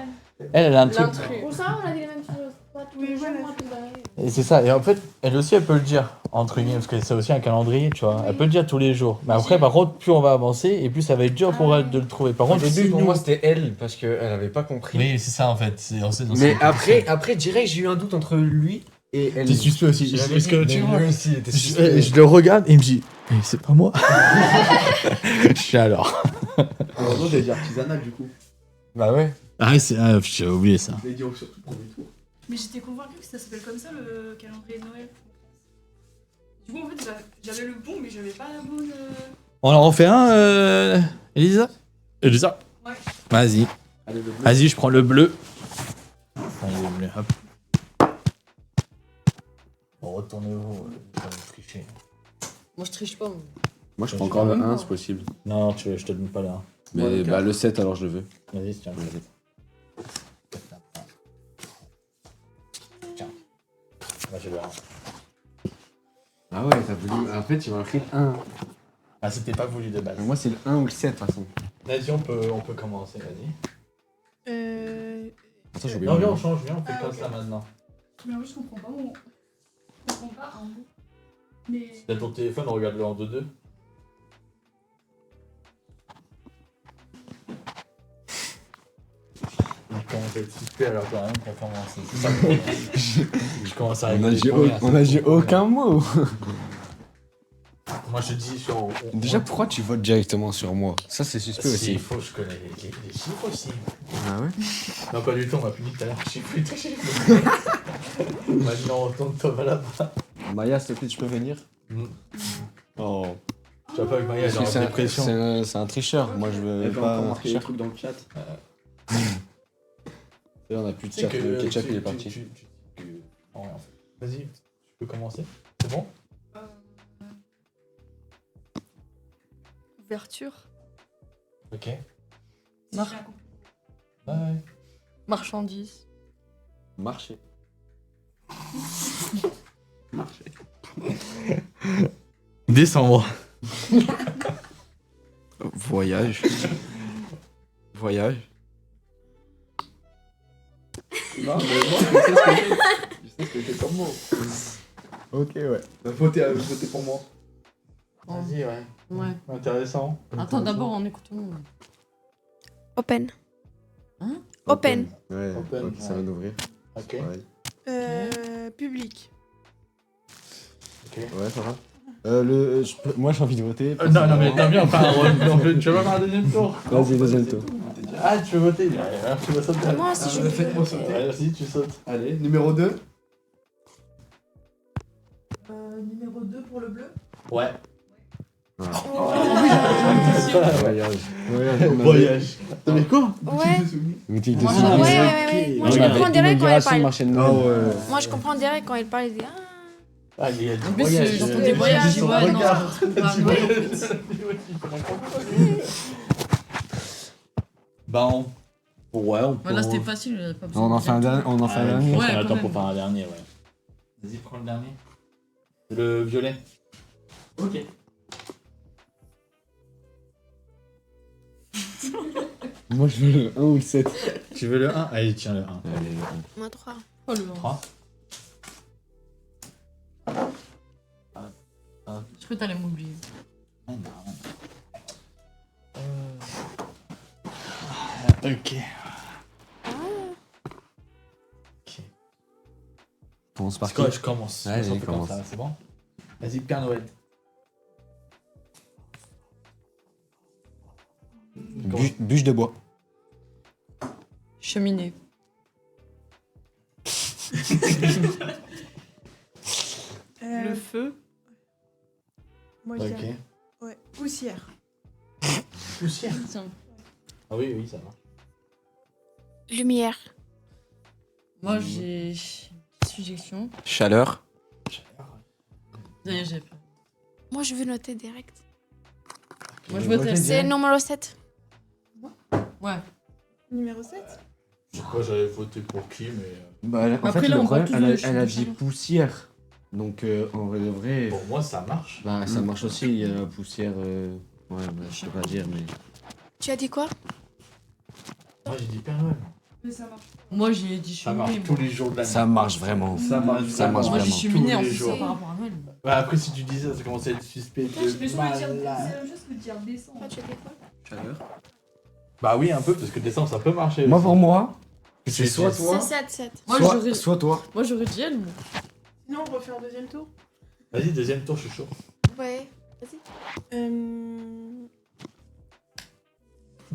Elle a un truc. L'intrus. Pour ça, on a dit les mêmes choses. Pas tous les jours, moi, tout va. Et c'est ça. Et en fait, elle aussi, elle peut le dire, entre guillemets, parce que c'est aussi un calendrier, tu vois. Elle peut le dire tous les jours. Mais après, par contre, plus on va avancer, et plus ça va être dur pour elle de le trouver. Par Au contre, début, si pour nous- moi, c'était elle parce qu'elle avait pas compris. Oui, c'est ça en fait. Mais après, direct, j'ai eu un doute entre lui et elle. T'es suspect aussi. J'avais Parce que dit, tu mais vois, lui aussi était je, suspect. je le regarde et il me dit, mais c'est pas moi. Je suis alors. Alors, non, j'allais dire artisanal du coup. Bah ouais. Ah, j'ai oublié ça. Je l'ai dit surtout le premier tour. Mais j'étais convaincue que ça s'appelle comme ça le calendrier de Noël. Du coup, en fait, j'avais le bon, mais j'avais pas la bonne. On en refait un, Elisa Elisa Ouais. Vas-y. Allez, le bleu. Vas-y, je prends le bleu. Allez, le bleu, hop. Bon, retournez-vous, vous allez tricher. Moi, je triche pas. moi. Moi, je prends encore le 1, c'est possible. Non, je te donne pas là. Mais Ouais, bah, le 7, alors je le veux. Vas-y, tiens. Tiens. Moi, j'ai le 1. Ah ouais, t'as voulu. En fait, il m'a pris le 1. Ah, c'était pas voulu de base. Moi, c'est le 1 ou le 7, de toute façon. Vas-y, on peut commencer, vas-y. Attends, j'ai oublié. Non, mon viens, on nom. change, viens, on fait Ah, comme ok. ça maintenant. Mais en fait, je comprends pas mon. Je comprends pas un mot. Mais. T'as ton téléphone, regarde-le en 2-2. Il commence à être suspect alors que rien pour commencer. C'est ça le problème. Je commence à rigoler. On a dit aucun mot. Moi, je dis sur. Déjà, pourquoi tu votes directement sur moi? Ça, c'est suspect Si, aussi. il faut, je connais les chiffres aussi. Ah ouais? Non, pas du tout, on m'a puni tout à l'heure. J'ai plus de chiffres. Maintenant, retourne-toi là-bas. Maya, s'il te plaît, tu peux venir? Mm. Oh. Tu vois pas avec Maya, elle est Parce que en dépression. c'est un tricheur. Moi, je veux Elle va pas encore un marquer des tricheur. trucs dans le chat. Là, on a plus de Tu sais chat. que Le ketchup, il est tu- parti. Non, rien, en fait. Vas-y, tu peux commencer. C'est bon? Ouverture. Ok. Mar- Ouais. Marchandises. Marché. Décembre. Voyage. Voyage. Non, mais moi, je sais ce que j'ai. Je sais ce que j'ai comme mot. Ok, ouais. Bah, votez pour moi. Vas-y, ouais. Ouais. Intéressant. Attends, d'abord, on écoute tout le monde. Open. Hein? Open. Ouais, Open, ok, ça va d'ouvrir. Ok. Ouais, Public. Ok. ça va. Moi, j'ai envie de voter. Non, non, mais t'as bien, enfin, tu veux pas faire un deuxième tour? Vas-y, deuxième tour. Ah, tu veux voter? Alors, tu vas sauter. Moi aussi, je Faites-moi sauter. Ouais, vas-y, tu sautes. Allez, numéro 2. Numéro 2 pour le bleu. Ouais. Voyage. Voyage. T'as mis quoi? Ouais. Boutique de Moi, souvenirs. ouais. Moi, je comprends direct quand elle parle. Marché de Noël. Moi, je comprends direct quand elle parle. Elle dit, ah. Ah, il y a du En plus, voyage. j'entends des voyages, Son ouais, non, regard. je comprends pas, Du moi, voyage. Bah, ouais, on peut. Voilà, c'était facile. Pas besoin On en de fait un dire. dernier. On en fait un dernier. Je pense Ouais, qu'on quand attend même. pour faire un dernier, ouais. Vas-y, prends le dernier. Le violet. Ok. Moi, je veux le 1 ou le 7. Tu veux le 1? Allez, tiens le 1. Allez, le 1. Moi, 3. Oh, le 3. Je peux t'aller m'oublier. Ah, non. Ok. Commence par C'est quoi, qui? je commence. Vas-y, On fait comme commence. ça, c'est bon? Vas-y, Père Noël. Bûche de bois. Cheminée. Le feu. Moi, je Ok. dirais- Ouais, poussière. Poussière. Tiens. Ah oui, oui, ça va. Lumière. Moi, j'ai suggestion. Chaleur. D'ailleurs, j'ai pas. Moi, je veux noter direct. Moi, je voterais. C'est numéro 7. Ouais. Numéro 7. Je sais pas, j'avais voté pour qui, mais. Bah, en Après, fait, là, le on problème, voit tous les elle a cheveux dit chacun. poussière. Donc, en vrai de vrai. Pour moi, ça marche. Bah, ça marche aussi, il y a la poussière. Ouais, bah, je sais pas dire, mais. Tu as dit quoi? Moi, j'ai dit Père Noël. Mais ça marche. Moi, j'ai dit Ça cheminée. marche tous les jours de l'année. Ça marche vraiment. Ça marche Ça marche Moi, j'ai vraiment. cheminée en Tous les plus jours. par rapport à Noël. Ouais, après, si tu dis ça, ça commence à être suspect. Putain, j'ai l'impression de dire c'est malade. la même chose que de dire décembre. Toi, tu as dit quoi? Chaleur. Bah oui, un peu, parce que décembre, ça peut marcher. Moi, aussi. pour moi, c'est soit C'est toi, 7. Moi, soit, j'aurais. soit toi. Moi, j'aurais dit elle. moi. Sinon, on refait un deuxième tour. Vas-y, deuxième tour, je suis chaud. Ouais. Vas-y.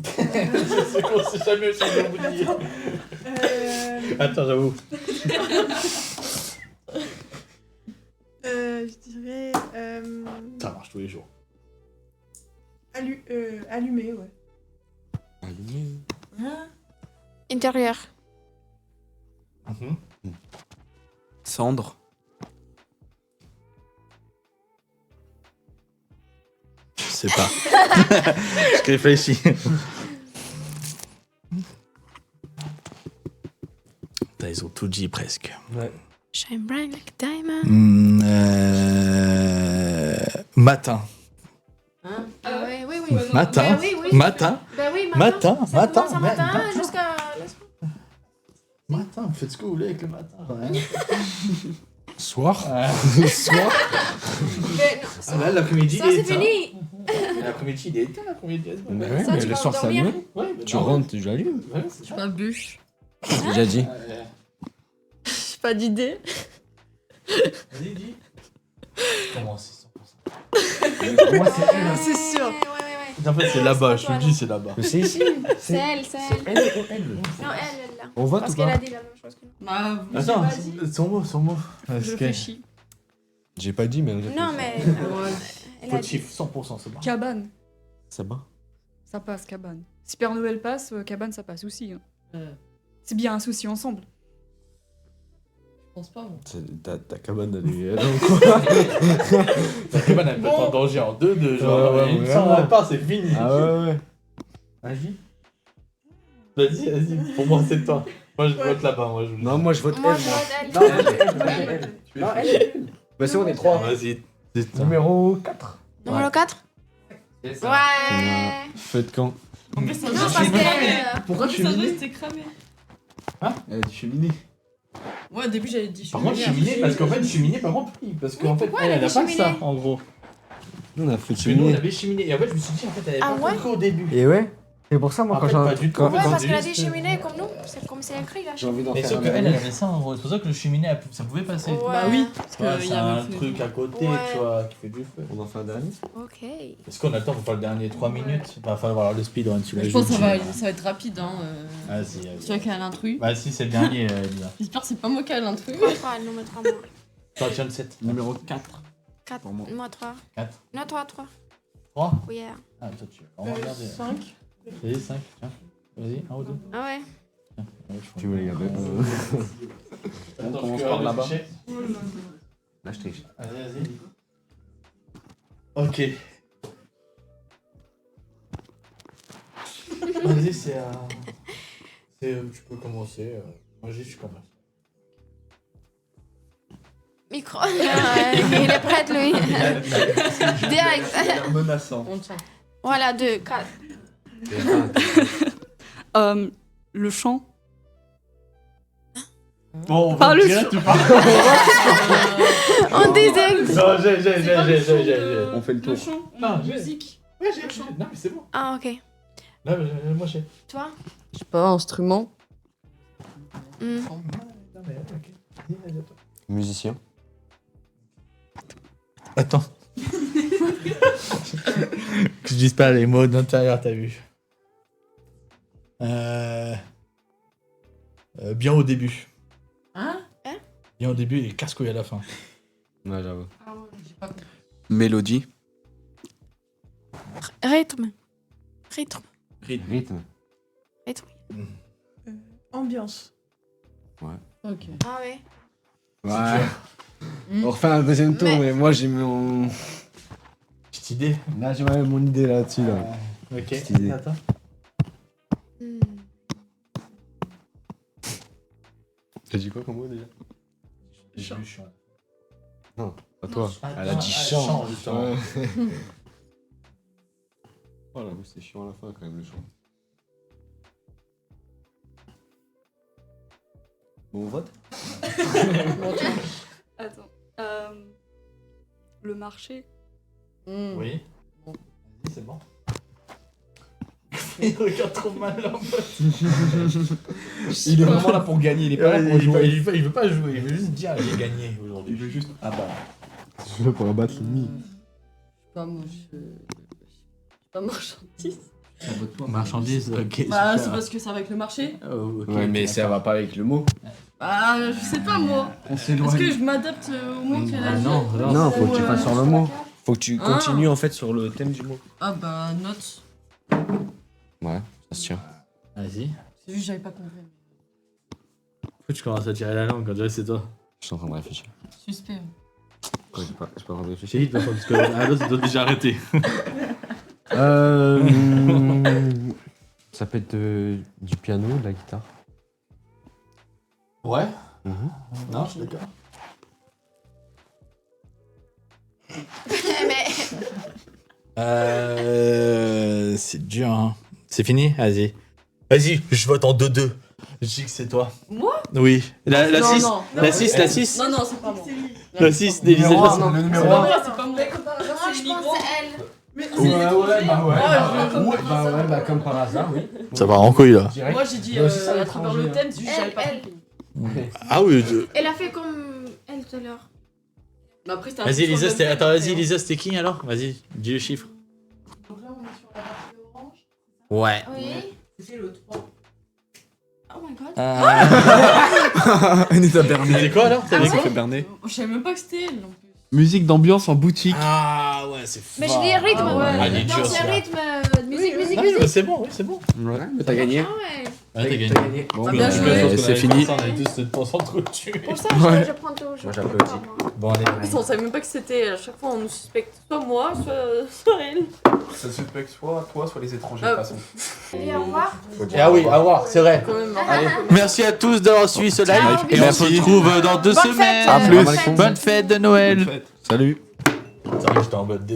C'est con, c'est jamais aussi bien vous dire. Attends, j'avoue. Je dirais. Ça marche tous les jours. Allumé, ouais. Allumé. Intérieur. Cendre. Je sais pas. Je réfléchis. Putain, ils ont tout dit presque. Ouais. Shine bright like a diamond. Matin. Ah ouais, oui, oui. Matin. Bah oui, oui. Matin. Bah oui, Matin. Ça Matin. commence à matin jusqu'à... Matin, faites ce que vous voulez avec le matin. Soir. Soir. Mais non, Ah là, l'après-midi, ça, il est c'est éteint. fini. L'après-midi, il est éteint, l'après-midi. Bah ouais, Ça, mais tu le vas soir, ça dormir. allume. Ouais, mais Tu non. rentres, tu allumes. Ouais, c'est Je ça. pas bûche. J'ai déjà dit. J'ai pas d'idée. Vas-y, dis. Comment c'est 100%. Moi, c'est elle. C'est sûr. Ouais. En fait, c'est là-bas, je te le dis, c'est là-bas. C'est ici. C'est elle, c'est elle. Elle ou elle? Non, elle, là. On vote Parce ou qu'elle a pas? dit la même chose que nous. Bah, Attends, Vas-y. son mot. je réfléchis. J'ai pas dit, mais. Non, mais... Elle a dit. Fautif, 100%, c'est bon. Cabane, Ça va? ça passe, cabane. Si Père Noël passe, cabane, ça passe aussi. Hein. C'est bien un souci ensemble. Je pense pas, moi. Ta cabane, elle est. Ta cabane, elle peut être en danger en 2-2, genre. Ouais, Une ouais, sans vraiment. part, c'est fini. Ah ouais. Vas-y. Vas-y. Pour moi, c'est toi. Moi, je vote là-bas. Moi, je... Non, moi, je vote Moi, elle. je moi. vote elle. Non, elle. Non, elle. Bah, c'est on est trois. Vas-y. C'est toi. Numéro 4. Numéro 4? C'est ça. Ouais. Faites quand? En plus, ça Non, parce que... Pourquoi cheminée? c'était cramé. Elle a dit cheminée. Ouais, au début, j'avais dit Par contre, cheminée. cheminée, parce qu'en fait, cheminée, par contre, oui. Parce qu'en fait, pourquoi elle elle a a dit pas que ça, cheminée en gros. Nous, on a fait Parce que nous, on cheminée. avait cheminée. Et en fait, je me suis dit, en fait, elle avait Ah pas ouais compris au début. Et ouais. C'est pour ça, moi, En quand fait, j'ai pas du tout. quand- En fait, Ouais, quand parce qu'elle a juste- dit cheminée comme nous. C'est comme c'est écrit là. j'ai envie d'en Mais faire sauf un qu'elle, elle dernier. avait ça, en gros. C'est pour ça que le cheminée, ça pouvait passer. Ouais. Bah oui, parce Ouais, qu'il c'est y avait un un truc à côté, Ouais. tu vois, qui fait du feu. On en fait un dernier? Ok. Est-ce qu'on a le temps pour faire le dernier 3 minutes? Il va falloir le speedrun, tu l'as Je pense que ça va être rapide. Hein. Vas-y, Tu vois qu'il y a l'intrus. Bah, si, c'est le dernier, Elia. J'espère que c'est pas moi qui ai l'intrus. 3, numéro 3, moi. Toi, tiens le 7. Numéro 4. 4. Pour moi. Moi, 3. 4. Non, 3. 3. Oui. Ah, toi, tu on va regarder. 5. Vas-y, 5, tiens. Vas-y, 1 ou 2. Ah ouais. Tu veux les garder? On commence par là-bas. Là, je triche. Vas-y. Ok. Vas-y, c'est à. Tu peux commencer. Moi, je commence. Micro. Il est prêt, lui. Direct. Menaçant. On tient. Voilà, 2, 4. Le chant. Bon, Par le direct, tu parles. On disait. Non, j'ai. On fait le tour. Non, Musique. Ouais, j'ai. Non, mais c'est bon. Ah, ok. Là, moi, j'ai. Toi? Je sais pas, instrument. Hmm. Musicien. Attends. Que je dise pas les mots d'intérieur, t'as vu. Bien au début. Hein? Bien au début et casse-couille à la fin. Ouais, j'avoue. Ah ouais, j'ai pas compris. Mélodie. Rythme. Rythme. Rythme. Rythme. Ambiance. Ok. Ah ouais. Ouais. On refait un deuxième tour, mais moi j'ai mon. Petite idée. Là, j'ai mon idée là-dessus. Là. Ok. Petite idée. Attends. Hmm. T'as dit quoi comme mot déjà? J'ai vu chant. Non, pas toi. Ah, Elle a dit ah, chant. chant, justement. Ouais. Oh là, c'est chiant à la fin quand même le chant. Bon, on vote? Attends. Le marché. Oui. Vas-y, c'est bon. Il regarde trop mal en mode. Il est vraiment là pour gagner, il est pas là pour jouer. Il veut pas jouer, il veut juste dire j'ai gagné aujourd'hui. Il veut juste. Ah bah. Je suis là pour abattre l'ennemi. Je sais pas, moi, je suis pas marchandise. Marchandise, ok. Bah, super. c'est parce que ça va avec le marché. Oh, ok, Ouais, mais ça va pas avec le mot. Bah, je sais pas, moi. On Est-ce s'éloigne. que je m'adapte au mot qu'elle a Ah dit non, non. Non, faut que tu Ou, fasses sur le mot. Faut que tu Ah. continues en fait sur le thème du mot. Ah bah, note. Ouais, ça se tient. Vas-y. C'est juste que j'avais pas compris. Pourquoi tu commences à tirer la langue quand déjà c'est toi? Je suis en train de réfléchir. Suspect. Ouais, j'ai pas en train de J'ai réfléchir. dit de toute façon, parce que là, ça doit déjà arrêter. Ça peut être du piano, de la guitare. Ouais. Non, je suis d'accord. C'est dur, hein. C'est fini? Vas-y. Vas-y, je vote en 2-2. Je dis que c'est toi. Moi? Oui. La Non, 6. non. La 6, la 6. Non, non, c'est pas moi. La 6 d'Elisa. Numéro un, Johnson. le numéro C'est pas 1. moi, c'est pas moi. Moi, je pense que c'est elle. Bah comme par hasard, oui. Ça va en couille là. Moi, j'ai dit Ouais, c'est ça, à travers le thème, c'est juste que j'avais pas Elle. compris. Ah oui. Elle a fait comme elle tout à l'heure. Mais après, c'était un Vas-y, peu sur Elisa, le c'était. thème, Attends, vas-y, après, hein. Elisa, c'était qui alors? Vas-y, dis le chiffre. Donc là, on est sur la partie orange. Ouais. Oui. C'était le 3. Oh my god. Anita Bernet. C'est quoi alors? T'as dit Ça quoi? fait Bernet. Je savais même pas que c'était elle non plus. Musique d'ambiance en boutique. Ah ouais, c'est fort. Mais je dis rythme. Ah ouais. Ah, il est Non, dur, c'est celui-là. rythme. Musique, musique, Ah, musique. mais c'est bon, oui, c'est bon. Ouais, mais t'as gagné. Ah ouais. Ouais, t'as gagné. Bon, Ah, bien bah, joué. c'est fini. On avait tous cette pensée entre dessus. Pour ça, Ouais. je prends toujours. Moi, j'applaudis. Bon, allez. On savait même pas que c'était. À chaque fois, on nous suspecte soit moi, soit elle. Ça suspecte soit toi, soit les étrangers Ah. de toute façon. Et au revoir. Ah oui, à voir, c'est vrai. Quand même. Allez. Merci à tous d'avoir suivi ce live. Ciao, Et on merci. se retrouve dans 2 Bonne semaines. fête, À plus. bonne fête. Bonne fête de Noël. Salut. C'est vrai que j'étais en mode début.